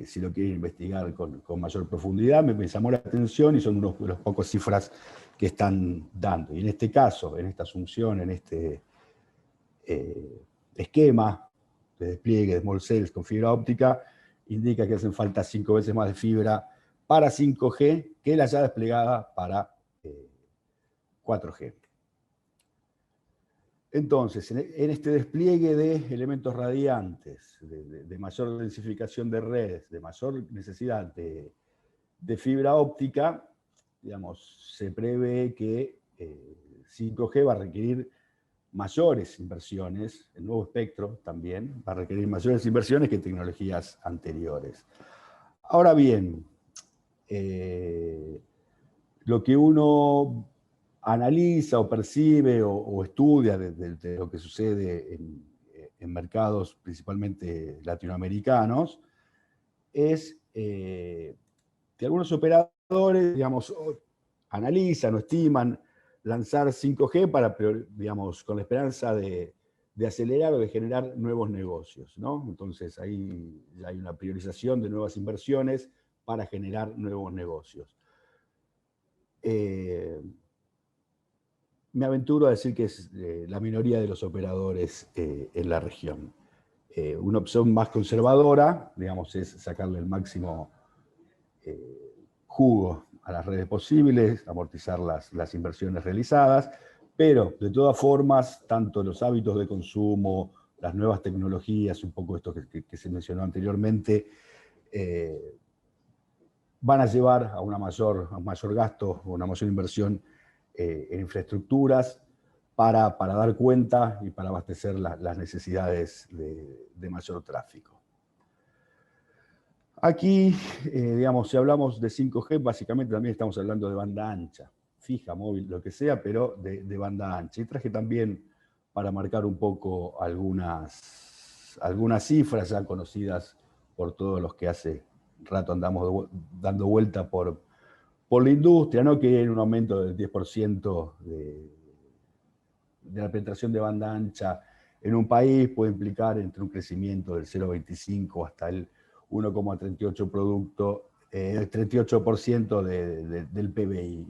si lo quieren investigar con mayor profundidad. Me llamó la atención y son unos de los pocos cifras que están dando. Y en este caso, en esta asunción, en este esquema de despliegue de small cells con fibra óptica, indica que hacen falta 5 veces más de fibra para 5G que la ya desplegada para 4G. Entonces, en este despliegue de elementos radiantes, de mayor densificación de redes, de mayor necesidad de fibra óptica, digamos, se prevé que 5G va a requerir mayores inversiones, el nuevo espectro también va a requerir mayores inversiones que tecnologías anteriores. Ahora bien, lo que uno analiza o percibe o estudia de lo que sucede en mercados principalmente latinoamericanos es que algunos operadores, digamos, analizan o estiman lanzar 5G para, digamos, con la esperanza de acelerar o de generar nuevos negocios, ¿no? Entonces ahí hay una priorización de nuevas inversiones para generar nuevos negocios. Me aventuro a decir que es la minoría de los operadores en la región. Una opción más conservadora, digamos, es sacarle el máximo jugo a las redes posibles, amortizar las inversiones realizadas, pero de todas formas, tanto los hábitos de consumo, las nuevas tecnologías, un poco esto que se mencionó anteriormente, van a llevar a un mayor gasto, una mayor inversión en infraestructuras para dar cuenta y para abastecer las necesidades de mayor tráfico. Aquí, digamos, si hablamos de 5G, básicamente también estamos hablando de banda ancha, fija, móvil, lo que sea, pero de banda ancha. Y traje también para marcar un poco algunas cifras ya conocidas por todos los que hace rato andamos dando vuelta por la industria, ¿no? Que hay un aumento del 10% de la penetración de banda ancha en un país puede implicar entre un crecimiento del 0,25 hasta el 1,38% del PBI.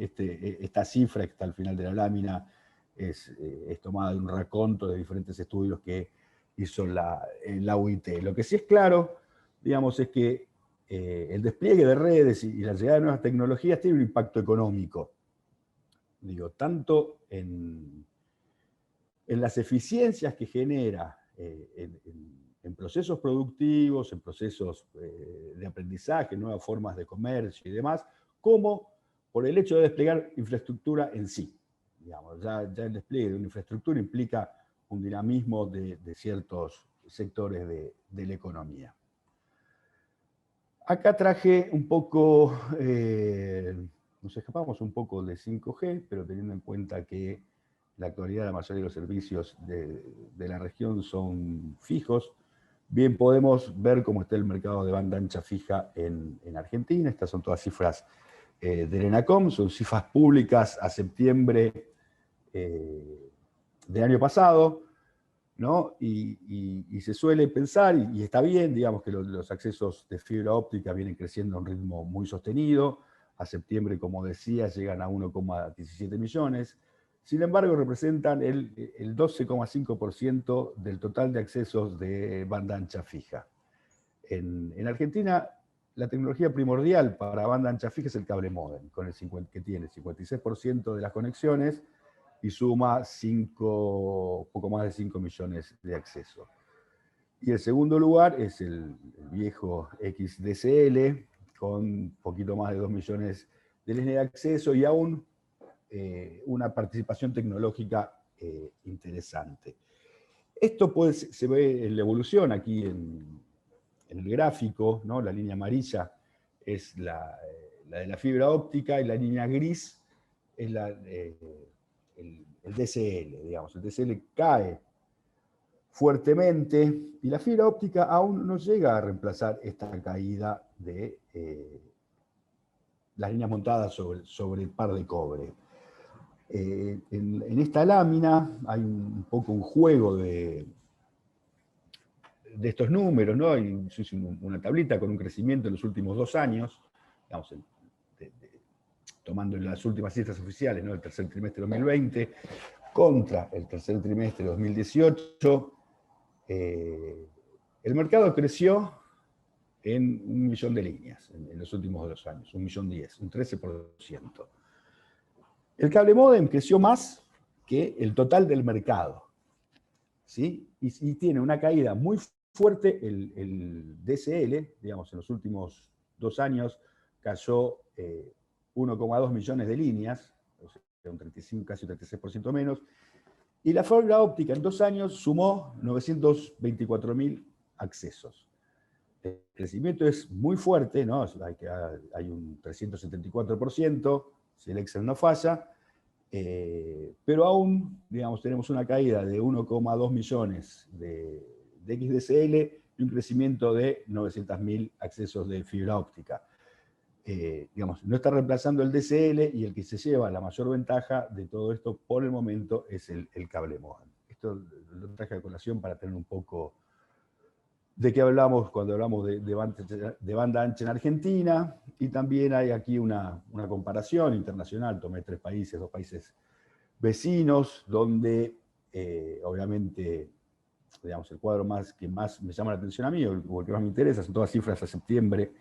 Esta cifra que está al final de la lámina es tomada de un raconto de diferentes estudios que hizo la UIT. Lo que sí es claro, digamos, es que el despliegue de redes y la llegada de nuevas tecnologías tiene un impacto económico. Digo, tanto en las eficiencias que genera en procesos productivos, en procesos de aprendizaje, nuevas formas de comercio y demás, como por el hecho de desplegar infraestructura en sí. Digamos, ya el despliegue de una infraestructura implica un dinamismo de ciertos sectores de la economía. Acá traje un poco, nos escapamos un poco de 5G, pero teniendo en cuenta que en la actualidad la mayoría de los servicios de la región son fijos, bien podemos ver cómo está el mercado de banda ancha fija en Argentina. Estas son todas cifras del ENACOM, son cifras públicas a septiembre del año pasado, ¿no? Y se suele pensar, y está bien, digamos, que los accesos de fibra óptica vienen creciendo a un ritmo muy sostenido. A septiembre, como decía, llegan a 1,17 millones. Sin embargo, representan el 12,5% del total de accesos de banda ancha fija. En Argentina, la tecnología primordial para banda ancha fija es el cable módem, que tiene 56% de las conexiones y suma poco más de 5 millones de accesos. Y el segundo lugar es el viejo XDSL, con un poquito más de 2 millones de líneas de acceso y aún una participación tecnológica interesante. Esto se ve en la evolución aquí en el gráfico, ¿no? La línea amarilla es la de la fibra óptica y la línea gris es el DSL, digamos. El DSL cae fuertemente y la fibra óptica aún no llega a reemplazar esta caída de las líneas montadas sobre el par de cobre. En esta lámina hay un poco un juego de estos números, ¿no? Hay una tablita con un crecimiento en los últimos 2 años, digamos, tomando las últimas cifras oficiales, ¿no? El tercer trimestre de 2020 contra el tercer trimestre de 2018. El mercado creció en 1 millón de líneas en los últimos 2 años, 1.010.000, un 13%. El cable módem creció más que el total del mercado, ¿sí? Y tiene una caída muy fuerte el DSL, digamos, en los últimos 2 años cayó 1,2 millones de líneas, o sea, un 35, casi un 36% menos, y la fibra óptica en 2 años sumó 924.000 accesos. El crecimiento es muy fuerte, ¿no? Hay un 374%, si el Excel no falla, pero aún, digamos, tenemos una caída de 1,2 millones de XDSL y un crecimiento de 900.000 accesos de fibra óptica. Digamos, no está reemplazando el DSL y el que se lleva la mayor ventaja de todo esto por el momento es el cable módem. Esto lo traje a colación para tener un poco de qué hablamos cuando hablamos de banda ancha en Argentina, y también hay aquí una comparación internacional. Tomé 3 países, 2 países vecinos, donde obviamente, digamos, el cuadro que más me llama la atención a mí, o el que más me interesa, son todas cifras a septiembre,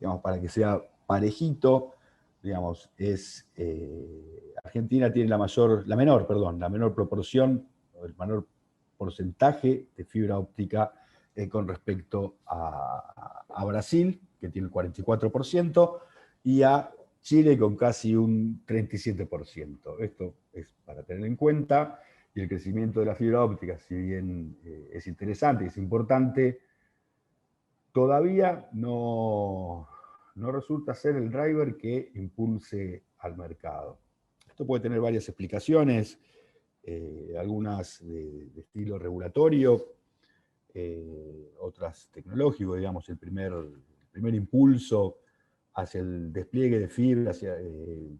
digamos, para que sea parejito, digamos, Argentina tiene la menor proporción, o el menor porcentaje de fibra óptica con respecto a Brasil, que tiene el 44%, y a Chile con casi un 37%. Esto es para tener en cuenta, y el crecimiento de la fibra óptica, si bien es interesante y es importante, todavía no resulta ser el driver que impulse al mercado. Esto puede tener varias explicaciones, algunas de estilo regulatorio, otras tecnológicas. Digamos, el primer impulso hacia el despliegue de fibra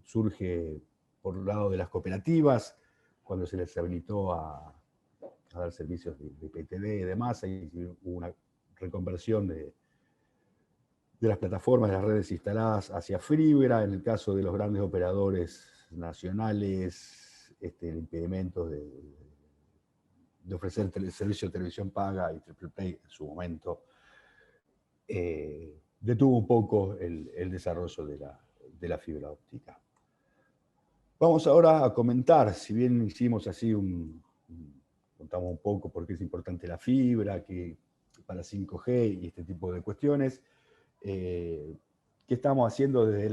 surge por el lado de las cooperativas, cuando se les habilitó a dar servicios de IPTV y demás, y hubo una reconversión de las plataformas, de las redes instaladas hacia fibra. En el caso de los grandes operadores nacionales, el impedimento de ofrecer servicio de televisión paga y triple play en su momento, detuvo un poco el desarrollo de la fibra óptica. Vamos ahora a comentar, si bien hicimos así contamos un poco por qué es importante la fibra, que para 5G y este tipo de cuestiones, qué estamos haciendo desde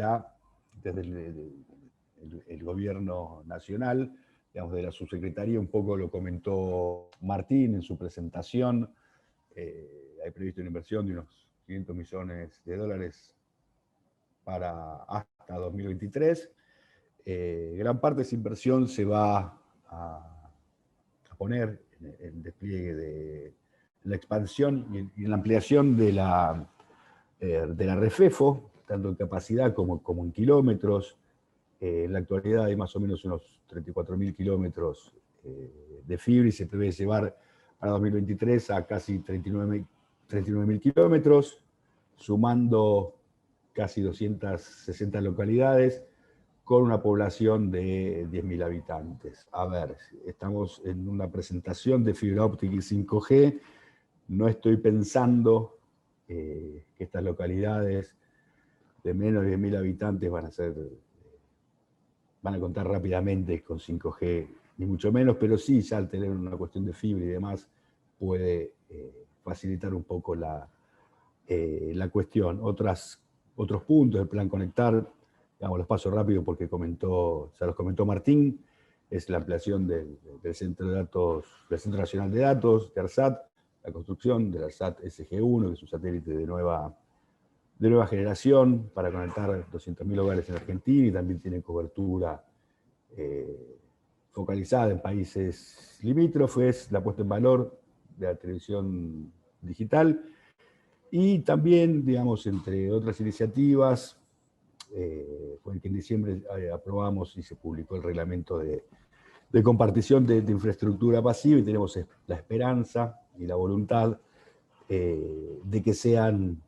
el gobierno nacional, digamos, de la subsecretaría. Un poco lo comentó Martín en su presentación. Hay previsto una inversión de unos $500 millones para hasta 2023. Gran parte de esa inversión se va a poner en el despliegue de la expansión y en la ampliación de la REFEFO, tanto en capacidad como en kilómetros. En la actualidad hay más o menos unos 34.000 kilómetros de fibra, y se prevé llevar para 2023 a casi 39.000 kilómetros, sumando casi 260 localidades, con una población de 10.000 habitantes. A ver, estamos en una presentación de fibra óptica y 5G. No estoy pensando que estas localidades de menos de 10.000 habitantes van a contar rápidamente con 5G, ni mucho menos, pero sí, ya al tener una cuestión de fibra y demás, puede facilitar un poco la cuestión. Otros puntos del plan Conectar, digamos, los paso rápido porque ya los comentó Martín, es la ampliación del Centro Nacional de Datos, de ARSAT, la construcción del ARSAT SG1, que es un satélite de nueva generación para conectar 200.000 hogares en Argentina, y también tiene cobertura focalizada en países limítrofes, la puesta en valor de la televisión digital, y también, digamos, entre otras iniciativas, fue que en diciembre aprobamos y se publicó el reglamento de compartición de infraestructura pasiva, y tenemos la esperanza y la voluntad de que sean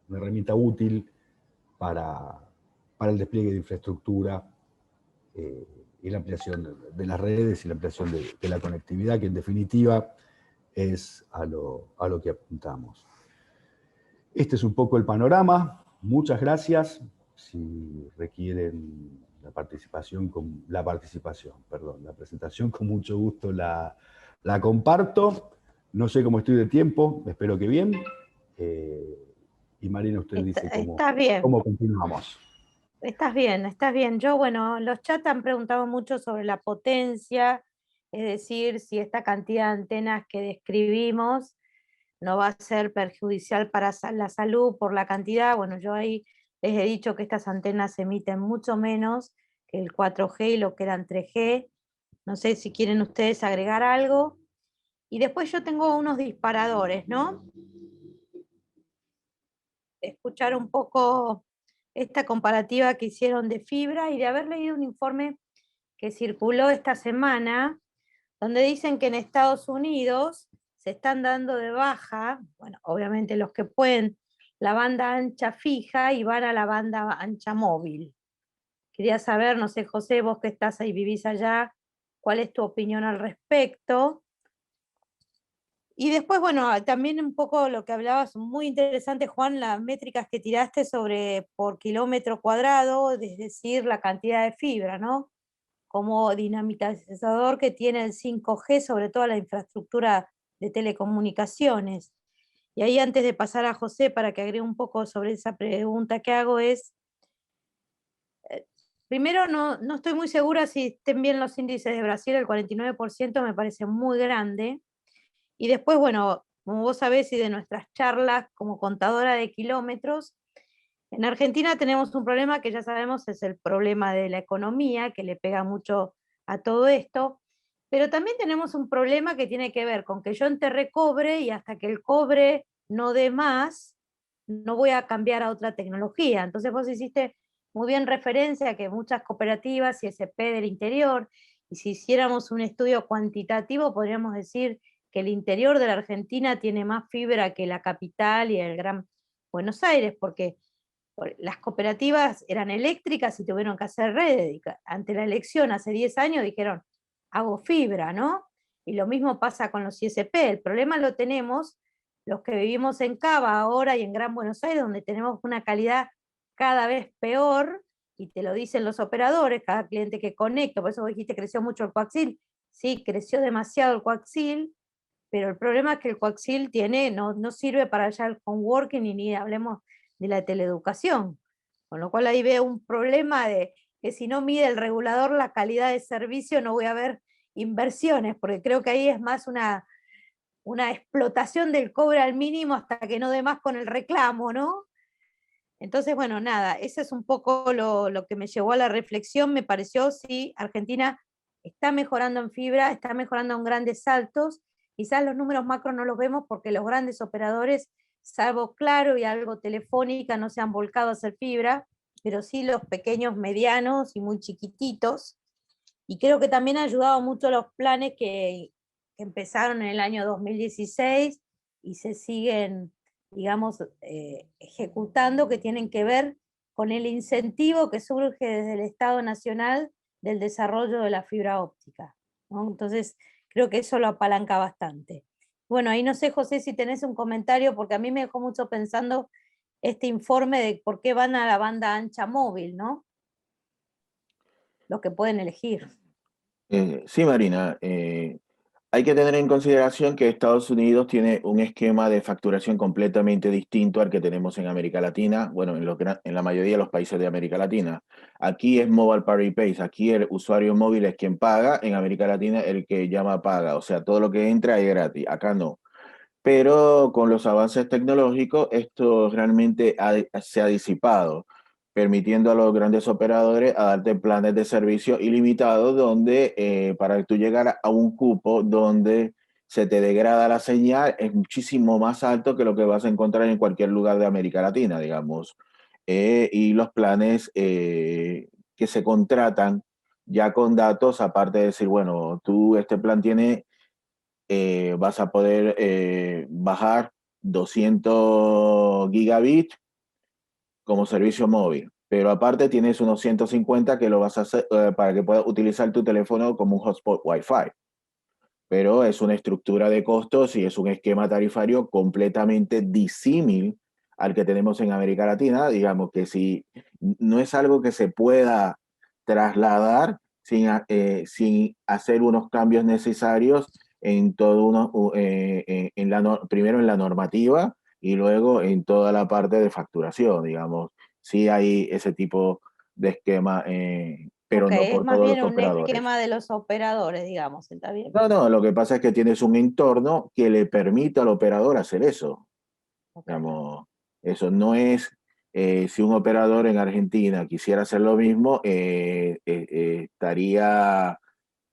una herramienta útil para el despliegue de infraestructura y la ampliación de las redes y la ampliación de la conectividad, que en definitiva es a lo que apuntamos. Este es un poco el panorama. Muchas gracias. Si requieren la presentación, con mucho gusto la comparto. No sé cómo estoy de tiempo, espero que bien. Y Marina, usted dice cómo continuamos. Estás bien. Yo, bueno, los chats han preguntado mucho sobre la potencia, es decir, si esta cantidad de antenas que describimos no va a ser perjudicial para la salud por la cantidad. Bueno, yo ahí les he dicho que estas antenas emiten mucho menos que el 4G y lo que eran 3G. No sé si quieren ustedes agregar algo. Y después yo tengo unos disparadores, ¿no? Escuchar un poco esta comparativa que hicieron de fibra y de haber leído un informe que circuló esta semana, donde dicen que en Estados Unidos se están dando de baja, bueno, obviamente los que pueden, la banda ancha fija y van a la banda ancha móvil. Quería saber, no sé, José, vos que estás ahí, vivís allá, ¿cuál es tu opinión al respecto? Y después, bueno, también un poco lo que hablabas, muy interesante, Juan, las métricas que tiraste sobre por kilómetro cuadrado, es decir, la cantidad de fibra, ¿no? Como dinamitizador que tiene el 5G, sobre todo la infraestructura de telecomunicaciones. Y ahí, antes de pasar a José para que agregue un poco sobre esa pregunta que hago, es, primero, no estoy muy segura si estén bien los índices de Brasil, el 49% me parece muy grande. Y después, bueno, como vos sabés y de nuestras charlas como contadora de kilómetros, en Argentina tenemos un problema que ya sabemos es el problema de la economía, que le pega mucho a todo esto, pero también tenemos un problema que tiene que ver con que yo enterré cobre y hasta que el cobre no dé más, no voy a cambiar a otra tecnología. Entonces vos hiciste muy bien referencia a que muchas cooperativas y SP del interior, y si hiciéramos un estudio cuantitativo, podríamos decir que el interior de la Argentina tiene más fibra que la capital y el Gran Buenos Aires, porque las cooperativas eran eléctricas y tuvieron que hacer redes. Ante la elección hace 10 años dijeron, hago fibra, ¿no? Y lo mismo pasa con los ISP. El problema lo tenemos los que vivimos en Cava ahora y en Gran Buenos Aires, donde tenemos una calidad cada vez peor, y te lo dicen los operadores, cada cliente que conecto, por eso dijiste creció mucho el coaxil. Sí, creció demasiado el coaxil, pero el problema es que el coaxil no sirve para ya el coworking y ni hablemos de la teleeducación. Con lo cual ahí veo un problema de que si no mide el regulador la calidad de servicio no voy a ver inversiones, porque creo que ahí es más una explotación del cobre al mínimo hasta que no dé más con el reclamo, ¿no? Entonces, bueno, nada, ese es un poco lo que me llevó a la reflexión. Me pareció, sí, Argentina está mejorando en fibra, está mejorando en grandes saltos. Quizás los números macro no los vemos porque los grandes operadores, salvo Claro y algo Telefónica, no se han volcado a hacer fibra, pero sí los pequeños, medianos y muy chiquititos. Y creo que también ha ayudado mucho los planes que empezaron en el año 2016 y se siguen, digamos, ejecutando, que tienen que ver con el incentivo que surge desde el Estado Nacional del desarrollo de la fibra óptica, ¿no? Entonces, creo que eso lo apalanca bastante. Bueno, ahí no sé, José, si tenés un comentario, porque a mí me dejó mucho pensando este informe de por qué van a la banda ancha móvil, ¿no? Los que pueden elegir. Sí, Marina. Hay que tener en consideración que Estados Unidos tiene un esquema de facturación completamente distinto al que tenemos en América Latina, bueno, en la mayoría de los países de América Latina. Aquí es Mobile Party Pays, aquí el usuario móvil es quien paga, en América Latina el que llama paga, o sea, todo lo que entra es gratis, acá no. Pero con los avances tecnológicos esto realmente se ha disipado. permitiendo a los grandes operadores a darte planes de servicio ilimitados donde para que tú llegaras a un cupo donde se te degrada la señal es muchísimo más alto que lo que vas a encontrar en cualquier lugar de América Latina, digamos. Y los planes que se contratan ya con datos, aparte de decir, bueno, tú este plan tiene, vas a poder bajar 200 gigabits como servicio móvil, pero aparte tienes unos 150 que lo vas a hacer para que puedas utilizar tu teléfono como un hotspot Wi-Fi. Pero es una estructura de costos y es un esquema tarifario completamente disímil al que tenemos en América Latina. Digamos que si no es algo que se pueda trasladar sin hacer unos cambios necesarios en todo primero en la normativa y luego en toda la parte de facturación, digamos. Sí hay ese tipo de esquema, pero Ok, no es por más todos los bien un operadores. esquema de los operadores, digamos, ¿está bien? No, no, lo que pasa es que tienes un entorno que le permite al operador hacer eso. Ok. Digamos, eso no es, si un operador en Argentina quisiera hacer lo mismo, estaría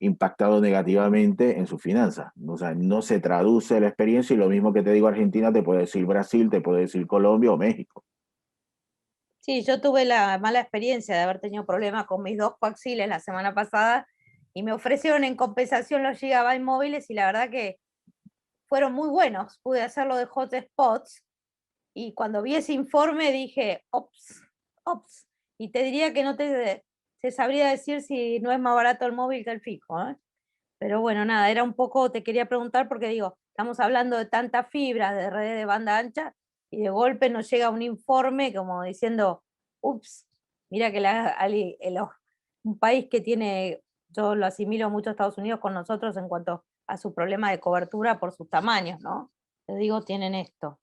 impactado negativamente en sus finanzas. O sea, no se traduce la experiencia y lo mismo que te digo Argentina, te puede decir Brasil, te puede decir Colombia o México. Sí, yo tuve la mala experiencia de haber tenido problemas con mis dos coaxiles la semana pasada y me ofrecieron en compensación los gigabytes móviles y la verdad que fueron muy buenos. Pude hacerlo de hotspots y cuando vi ese informe dije, ops, ops. Y te diría que no se sabría decir si no es más barato el móvil que el fijo, ¿eh? Pero bueno, nada, era un poco, te quería preguntar porque digo, estamos hablando de tanta fibra de red de banda ancha y de golpe nos llega un informe como diciendo, ups, mira que un país que tiene, yo lo asimilo mucho a Estados Unidos con nosotros en cuanto a su problema de cobertura por sus tamaños, ¿no? Te digo, tienen esto.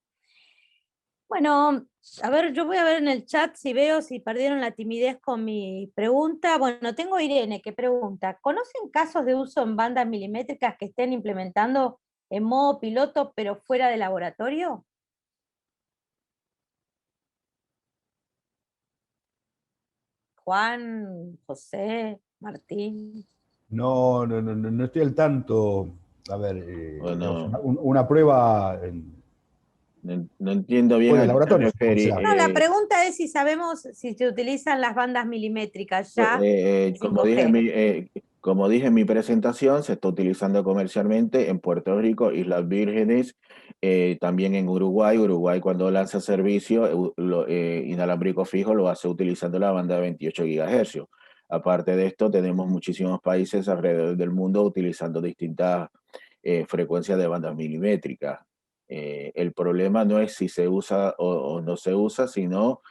Bueno, a ver, yo voy a ver en el chat si veo si perdieron la timidez con mi pregunta. Bueno, tengo a Irene que pregunta, ¿conocen casos de uso en bandas milimétricas que estén implementando en modo piloto pero fuera de laboratorio? Juan, José, Martín. No estoy al tanto. A ver, digamos, Bueno, una prueba no entiendo bien fuera a del qué te laboratorio, o refieres. sea, No, la pregunta es si sabemos si se utilizan las bandas milimétricas ya en Como 5G. como dije en mi presentación, se está utilizando comercialmente en Puerto Rico, Islas Vírgenes, también en Uruguay. Uruguay cuando lanza servicio inalámbrico fijo lo hace utilizando la banda de 28 GHz. Aparte de esto, tenemos muchísimos países alrededor del mundo utilizando distintas frecuencias de bandas milimétricas. El problema no es si se usa o no se usa, sino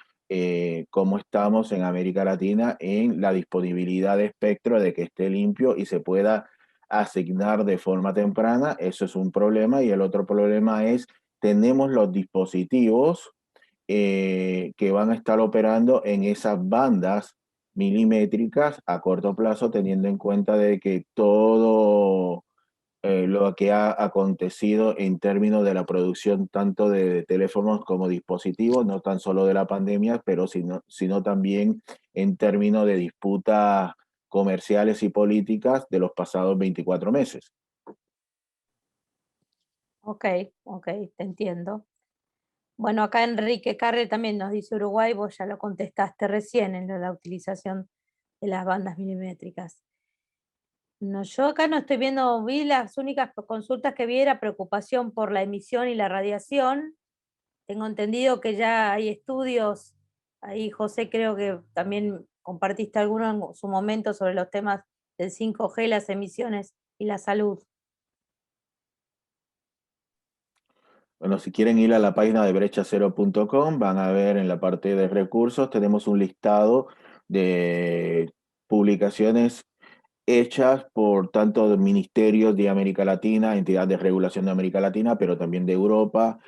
cómo estamos en América Latina en la disponibilidad de espectro, de que esté limpio y se pueda asignar de forma temprana. Eso es un problema. Y el otro problema es, tenemos los dispositivos que van a estar operando en esas bandas milimétricas a corto plazo, teniendo en cuenta de que todo lo que ha acontecido en términos de la producción tanto de teléfonos como dispositivos, no tan solo de la pandemia, pero sino también en términos de disputas comerciales y políticas de los pasados 24 meses. Ok, ok, te entiendo. Bueno, acá Enrique Carre también nos dice Uruguay, vos ya lo contestaste recién en la utilización de las bandas milimétricas. No, yo acá no estoy viendo, vi las únicas consultas que vi era preocupación por la emisión y la radiación. Tengo entendido que ya hay estudios, ahí José creo que también compartiste alguno en su momento sobre los temas del 5G, las emisiones y la salud. Bueno, si quieren ir a la página de brechacero.com, van a ver en la parte de recursos, tenemos un listado de publicaciones hechas por tanto de ministerios de América Latina, entidades de regulación de América Latina, pero también de Europa,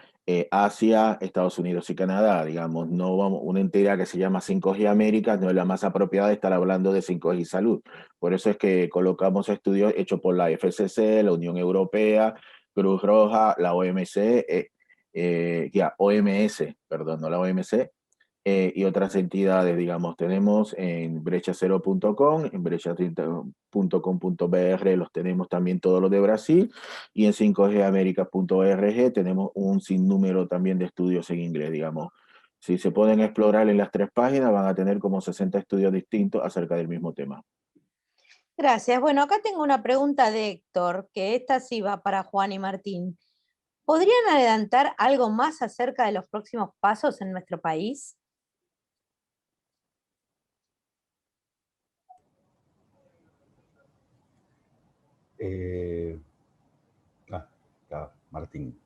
Asia, Estados Unidos y Canadá. Digamos, no vamos, una entidad que se llama 5G Américas no es la más apropiada de estar hablando de 5G salud. Por eso es que colocamos estudios hechos por la FCC, la Unión Europea, Cruz Roja, la OMC, OMS, perdón, no la OMC, y otras entidades, digamos, tenemos en brechacero.com, en brecha30.com.br los tenemos también todos los de Brasil, y en 5gamerica.org tenemos un sinnúmero también de estudios en inglés, digamos. Si se pueden explorar en las 3 páginas, van a tener como 60 estudios distintos acerca del mismo tema. Gracias. Bueno, acá tengo una pregunta de Héctor, que esta sí va para Juan y Martín. ¿Podrían adelantar algo más acerca de los próximos pasos en nuestro país? Eh, acá, Martín.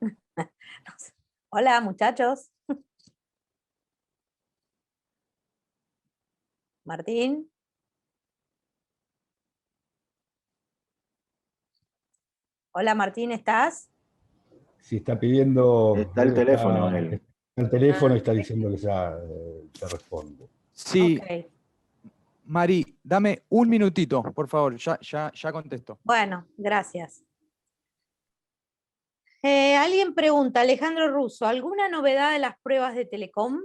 No sé. Hola, muchachos. Martín. Hola, Martín, ¿estás? Si está pidiendo, Está el teléfono, él. el teléfono y está Ok. diciendo que ya responde. Sí, Ok. Mari, dame un minutito, por favor, ya contesto. Bueno, gracias. Alguien pregunta, Alejandro Russo, ¿alguna novedad de las pruebas de Telecom?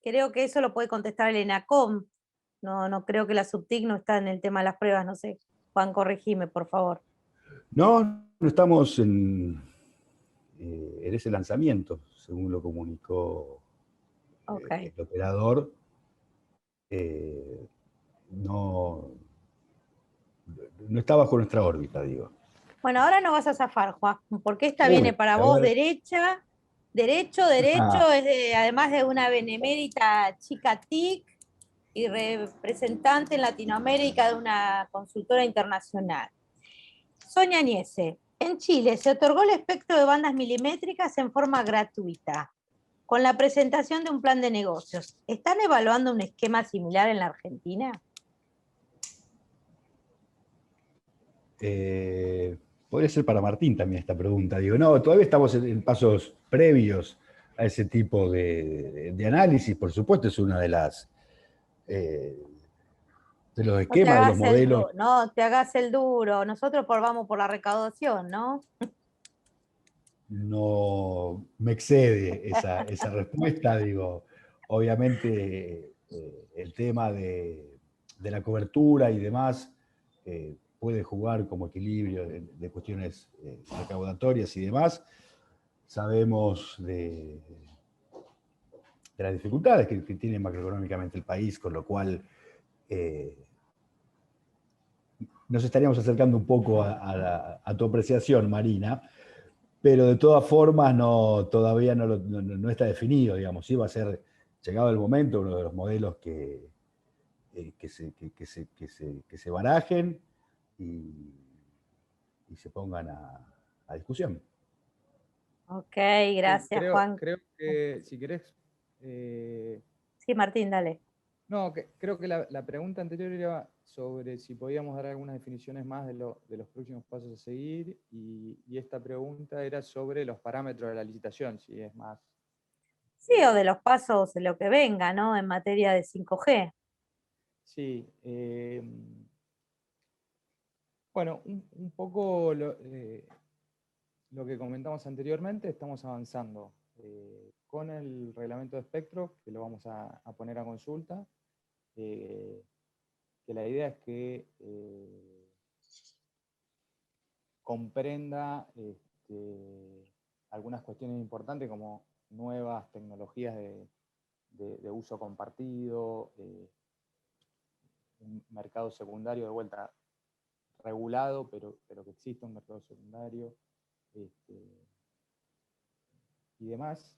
Creo que eso lo puede contestar el ENACOM. No creo que la Subtic no está en el tema de las pruebas, no sé. Juan, corregime, por favor. No estamos en ese lanzamiento, según lo comunicó Ok. el operador. No, no está bajo nuestra órbita, digo. Bueno, ahora no vas a zafar, Juan, porque esta Uy, viene para a vos ver. derecha, derecho, además de una benemérita chica TIC y representante en Latinoamérica de una consultora internacional. Sonia Niese, en Chile se otorgó el espectro de bandas milimétricas en forma gratuita, con la presentación de un plan de negocios. ¿Están evaluando un esquema similar en la Argentina? Podría ser para Martín también esta pregunta. Digo, no, todavía estamos en pasos previos a ese tipo de análisis. Por supuesto, es una de las de los No te esquemas, de los hagas modelos. no te hagas el duro. Nosotros vamos por la recaudación, ¿no? No me excede esa respuesta. Digo, obviamente el tema de la cobertura y demás puede jugar como equilibrio de cuestiones recaudatorias y demás. Sabemos de las dificultades que tiene macroeconómicamente el país, con lo cual nos estaríamos acercando un poco a tu apreciación, Marina, pero de todas formas todavía no está definido, digamos. Sí va a ser, llegado el momento, uno de los modelos que se barajen y se pongan a discusión. Ok, Sí, gracias, Juan. creo que si querés... Sí, Martín, dale. No, creo que la pregunta anterior era sobre si podíamos dar algunas definiciones más de los próximos pasos a seguir, y esta pregunta era sobre los parámetros de la licitación, si es más... Sí, o de los pasos de lo que venga, ¿no? En materia de 5G. Sí. Bueno, un poco lo que comentamos anteriormente, estamos avanzando con el reglamento de espectro, que lo vamos a poner a consulta, que la idea es que comprenda algunas cuestiones importantes como nuevas tecnologías de uso compartido, un mercado secundario de vuelta regulado, pero que exista un mercado secundario, y demás.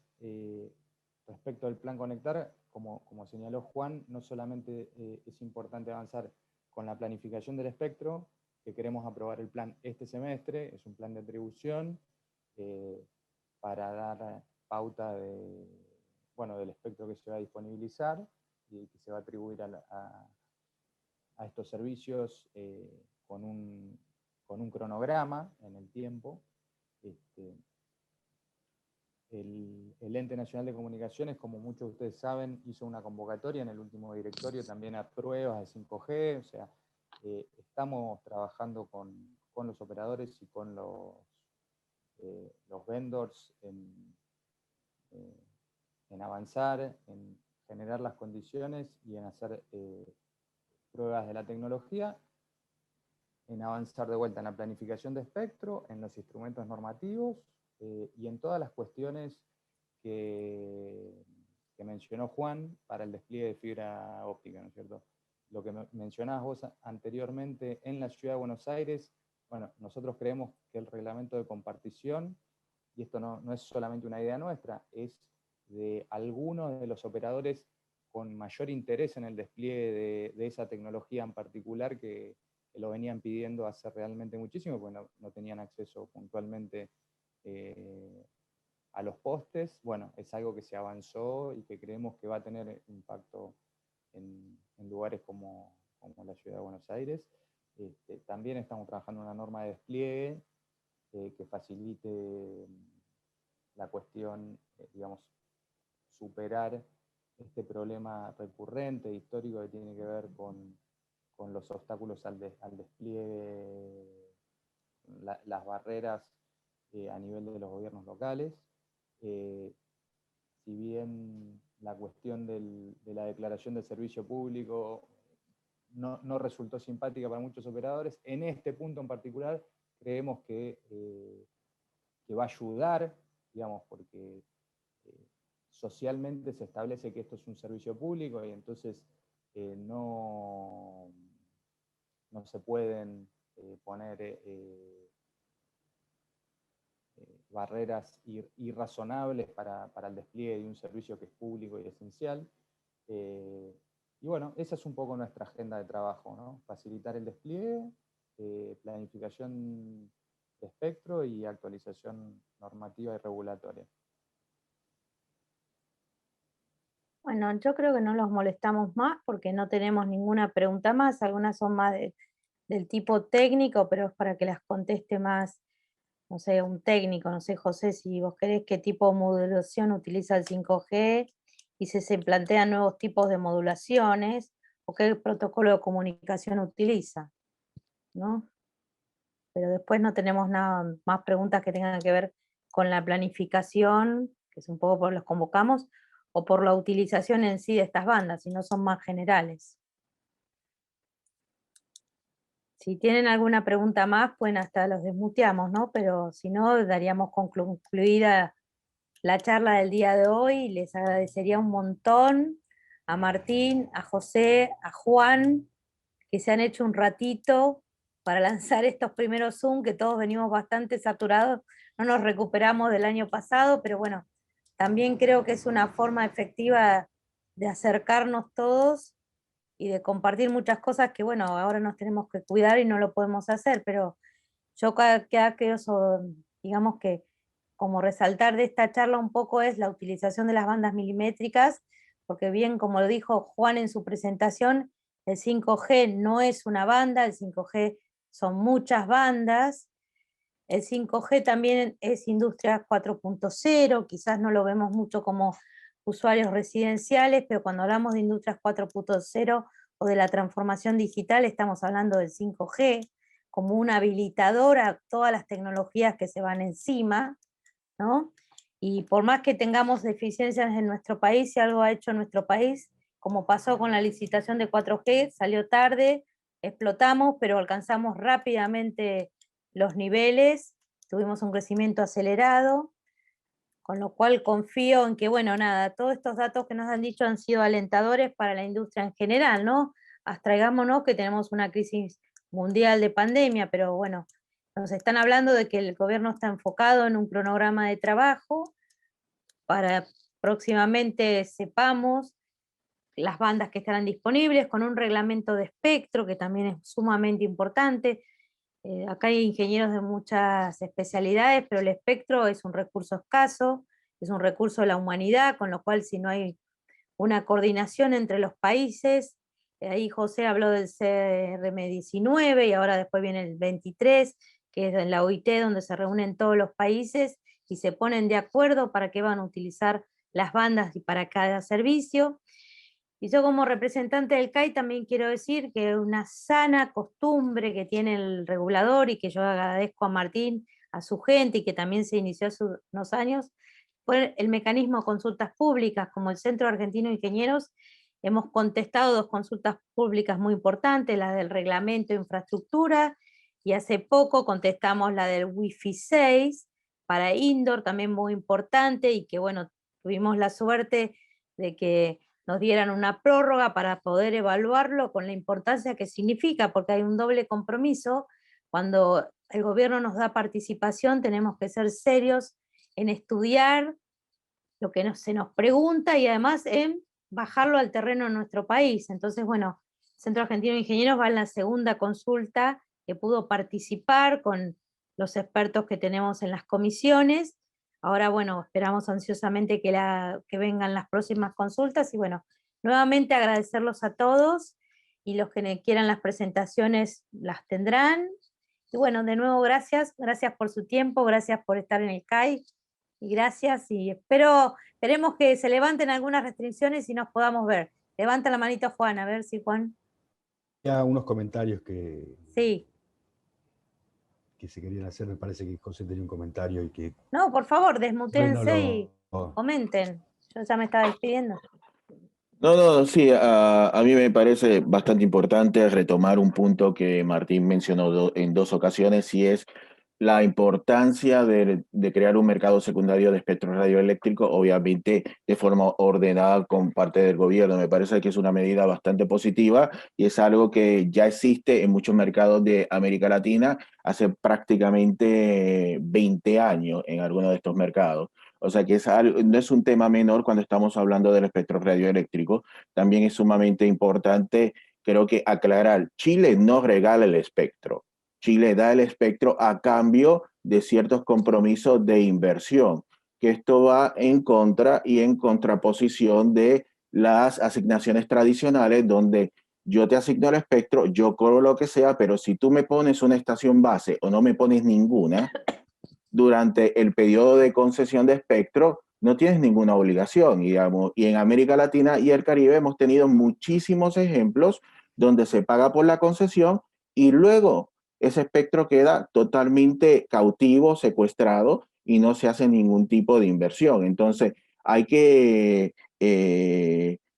Respecto al plan Conectar, como señaló Juan, no solamente es importante avanzar con la planificación del espectro, que queremos aprobar el plan este semestre, es un plan de atribución para dar pauta del espectro que se va a disponibilizar y que se va a atribuir a estos servicios con un cronograma en el tiempo. El Ente Nacional de Comunicaciones, como muchos de ustedes saben, hizo una convocatoria en el último directorio también a pruebas de 5G, o sea, estamos trabajando con los operadores y con los vendors en avanzar, en generar las condiciones y en hacer pruebas de la tecnología, en avanzar de vuelta en la planificación de espectro, en los instrumentos normativos y en todas las cuestiones que mencionó Juan para el despliegue de fibra óptica, ¿no es cierto? Lo que mencionabas vos anteriormente en la Ciudad de Buenos Aires, bueno, nosotros creemos que el reglamento de compartición, y esto no es solamente una idea nuestra, es de algunos de los operadores con mayor interés en el despliegue de esa tecnología en particular que lo venían pidiendo hace realmente muchísimo, porque no tenían acceso puntualmente a los postes. Bueno, es algo que se avanzó y que creemos que va a tener impacto en lugares como la Ciudad de Buenos Aires. También estamos trabajando en una norma de despliegue que facilite la cuestión, digamos, superar este problema recurrente, histórico, que tiene que ver con los obstáculos al despliegue, las barreras a nivel de los gobiernos locales. Si bien la cuestión de la declaración de servicio público no resultó simpática para muchos operadores, en este punto en particular creemos que va a ayudar, digamos, porque socialmente se establece que esto es un servicio público y entonces no se pueden poner barreras irrazonables para el despliegue de un servicio que es público y esencial. Y bueno, esa es un poco nuestra agenda de trabajo, ¿no? Facilitar el despliegue, planificación de espectro y actualización normativa y regulatoria. Bueno, yo creo que no los molestamos más porque no tenemos ninguna pregunta más. Algunas son más del tipo técnico, pero es para que las conteste más, no sé, un técnico. No sé, José, si vos querés qué tipo de modulación utiliza el 5G y si se plantean nuevos tipos de modulaciones o qué protocolo de comunicación utiliza, ¿no? Pero después no tenemos nada más preguntas que tengan que ver con la planificación, que es un poco por los convocamos, o por la utilización en sí de estas bandas, si no son más generales. Si tienen alguna pregunta más, pueden hasta los desmuteamos, ¿no? Pero si no, daríamos concluida la charla del día de hoy y les agradecería un montón a Martín, a José, a Juan, que se han hecho un ratito para lanzar estos primeros Zoom, que todos venimos bastante saturados, no nos recuperamos del año pasado, pero bueno, también creo que es una forma efectiva de acercarnos todos y de compartir muchas cosas que, bueno, ahora nos tenemos que cuidar y no lo podemos hacer, pero yo creo, digamos que como resaltar de esta charla un poco es la utilización de las bandas milimétricas, porque bien, como lo dijo Juan en su presentación, el 5G no es una banda, el 5G son muchas bandas. El 5G también es industria 4.0, quizás no lo vemos mucho como usuarios residenciales, pero cuando hablamos de industrias 4.0 o de la transformación digital, estamos hablando del 5G como un habilitador a todas las tecnologías que se van encima, ¿no? Y por más que tengamos deficiencias en nuestro país, si algo ha hecho nuestro país, como pasó con la licitación de 4G, salió tarde, explotamos, pero alcanzamos rápidamente los niveles, tuvimos un crecimiento acelerado, con lo cual confío en que, bueno, nada, todos estos datos que nos han dicho han sido alentadores para la industria en general, ¿no? Abstraigámonos que tenemos una crisis mundial de pandemia, pero bueno, nos están hablando de que el gobierno está enfocado en un cronograma de trabajo para próximamente sepamos las bandas que estarán disponibles, con un reglamento de espectro que también es sumamente importante. Acá hay ingenieros de muchas especialidades, pero el espectro es un recurso escaso, es un recurso de la humanidad, con lo cual si no hay una coordinación entre los países, ahí José habló del CRM19 y ahora después viene el 23, que es en la OIT donde se reúnen todos los países y se ponen de acuerdo para qué van a utilizar las bandas y para cada servicio. Y yo como representante del CAI también quiero decir que una sana costumbre que tiene el regulador y que yo agradezco a Martín, a su gente y que también se inició hace unos años, Después, el mecanismo de consultas públicas, como el Centro Argentino de Ingenieros, hemos contestado 2 consultas públicas muy importantes, la del reglamento de infraestructura, y hace poco contestamos la del Wi-Fi 6 para indoor, también muy importante, y que bueno, tuvimos la suerte de que nos dieran una prórroga para poder evaluarlo con la importancia que significa, porque hay un doble compromiso. Cuando el gobierno nos da participación, tenemos que ser serios en estudiar lo que se nos pregunta y además en bajarlo al terreno en nuestro país. Entonces, bueno, el Centro Argentino de Ingenieros va en la segunda consulta que pudo participar con los expertos que tenemos en las comisiones. Ahora, bueno, esperamos ansiosamente que vengan las próximas consultas y bueno, nuevamente agradecerlos a todos y los que quieran las presentaciones las tendrán. Y bueno, de nuevo, gracias por su tiempo, gracias por estar en el CAI y gracias y esperemos que se levanten algunas restricciones y nos podamos ver. Levanta la manito Juan, a ver si Juan. Ya unos comentarios que Sí. se querían hacer, me parece que José tenía un comentario y que... No, por favor, desmutense Bueno, y comenten. Yo ya me estaba despidiendo. No, sí, a mí me parece bastante importante retomar un punto que Martín mencionó en 2 ocasiones, y es la importancia de crear un mercado secundario de espectro radioeléctrico, obviamente de forma ordenada con parte del gobierno. Me parece que es una medida bastante positiva y es algo que ya existe en muchos mercados de América Latina hace prácticamente 20 años en algunos de estos mercados. O sea que no es un tema menor cuando estamos hablando del espectro radioeléctrico. También es sumamente importante, creo que aclarar, Chile no regala el espectro. Chile da el espectro a cambio de ciertos compromisos de inversión, que esto va en contra y en contraposición de las asignaciones tradicionales, donde yo te asigno el espectro, yo cobro lo que sea, pero si tú me pones una estación base o no me pones ninguna, durante el periodo de concesión de espectro no tienes ninguna obligación, digamos. Y en América Latina y el Caribe hemos tenido muchísimos ejemplos donde se paga por la concesión y luego ese espectro queda totalmente cautivo, secuestrado y no se hace ningún tipo de inversión. Entonces hay que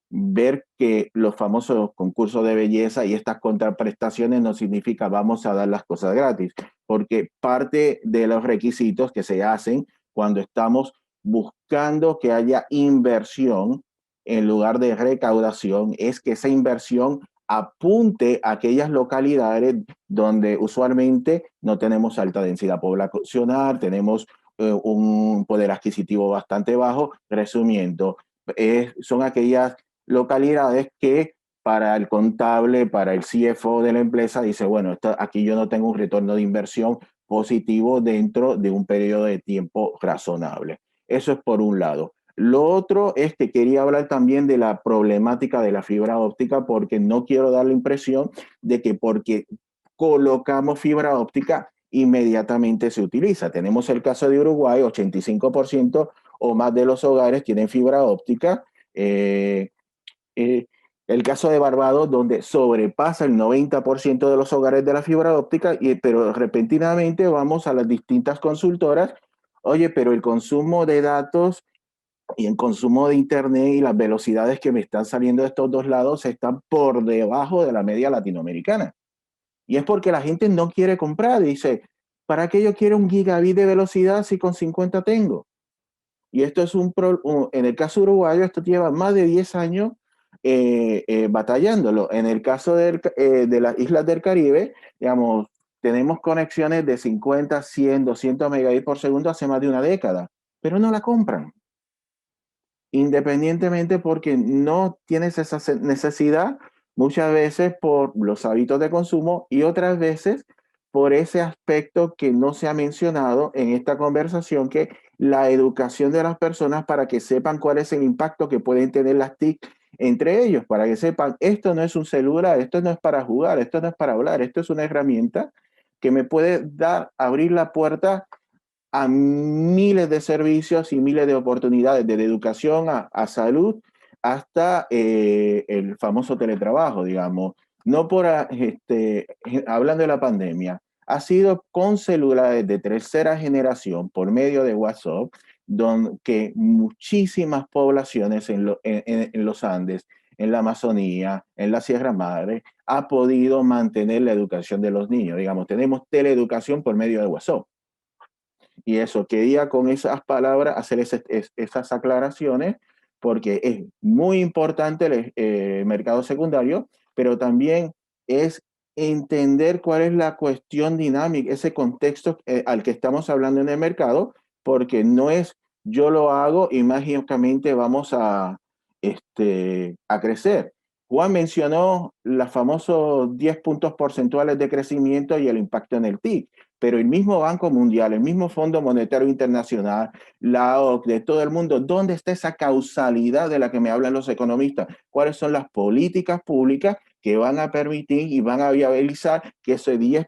ver que los famosos concursos de belleza y estas contraprestaciones no significa vamos a dar las cosas gratis, porque parte de los requisitos que se hacen cuando estamos buscando que haya inversión en lugar de recaudación es que esa inversión apunte a aquellas localidades donde usualmente no tenemos alta densidad poblacional, tenemos un poder adquisitivo bastante bajo. Resumiendo, son aquellas localidades que para el contable, para el CFO de la empresa, dice, bueno, aquí yo no tengo un retorno de inversión positivo dentro de un periodo de tiempo razonable. Eso es por un lado. Lo otro es que quería hablar también de la problemática de la fibra óptica, porque no quiero dar la impresión de que porque colocamos fibra óptica inmediatamente se utiliza. Tenemos el caso de Uruguay, 85% o más de los hogares tienen fibra óptica. El caso de Barbados, donde sobrepasa el 90% de los hogares de la fibra óptica, pero repentinamente vamos a las distintas consultoras, oye, pero el consumo de datos y el consumo de internet y las velocidades que me están saliendo de estos 2 lados están por debajo de la media latinoamericana. Y es porque la gente no quiere comprar, dice, ¿para qué yo quiero 1 gigabit de velocidad si con 50 tengo? Y esto es en el caso uruguayo, esto lleva más de 10 años batallándolo. En el caso de las islas del Caribe, digamos, tenemos conexiones de 50, 100, 200 megabits por segundo hace más de una década, pero no la compran. Independientemente porque no tienes esa necesidad, muchas veces por los hábitos de consumo y otras veces por ese aspecto que no se ha mencionado en esta conversación, que la educación de las personas para que sepan cuál es el impacto que pueden tener las TIC entre ellos, para que sepan, esto no es un celular, esto no es para jugar, esto no es para hablar, esto es una herramienta que me puede abrir la puerta a miles de servicios y miles de oportunidades, desde educación a salud hasta el famoso teletrabajo, digamos. No por, hablando de la pandemia, ha sido con celulares de tercera generación por medio de WhatsApp, que muchísimas poblaciones en los Andes, en la Amazonía, en la Sierra Madre, ha podido mantener la educación de los niños. Digamos, tenemos teleeducación por medio de WhatsApp. Y eso, quería con esas palabras hacer esas aclaraciones, porque es muy importante el mercado secundario, pero también es entender cuál es la cuestión dinámica, ese contexto al que estamos hablando en el mercado, porque no es yo lo hago y mágicamente vamos a crecer. Juan mencionó los famosos 10 puntos porcentuales de crecimiento y el impacto en el TIC, pero el mismo Banco Mundial, el mismo Fondo Monetario Internacional, la OCDE, todo el mundo, ¿dónde está esa causalidad de la que me hablan los economistas? ¿Cuáles son las políticas públicas que van a permitir y van a viabilizar que esos 10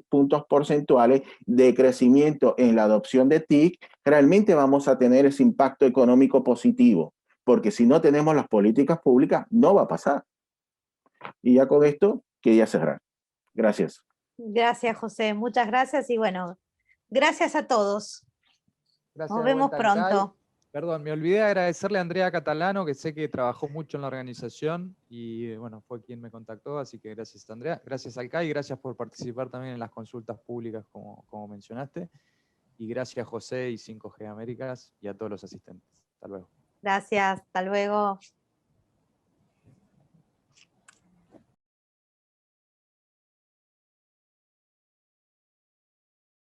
puntos porcentuales de crecimiento en la adopción de TIC realmente vamos a tener ese impacto económico positivo? Porque si no tenemos las políticas públicas, no va a pasar. Y ya con esto quería cerrar. Gracias. Gracias, José. Muchas gracias y bueno, gracias a todos. Gracias Nos de vemos vuelta, Kai. pronto. Perdón, me olvidé de agradecerle a Andrea Catalano, que sé que trabajó mucho en la organización y bueno, fue quien me contactó, así que gracias, Andrea. Gracias al Kai, gracias por participar también en las consultas públicas, como mencionaste. Y gracias, José y 5G Américas y a todos los asistentes. Hasta luego. Gracias. Hasta luego.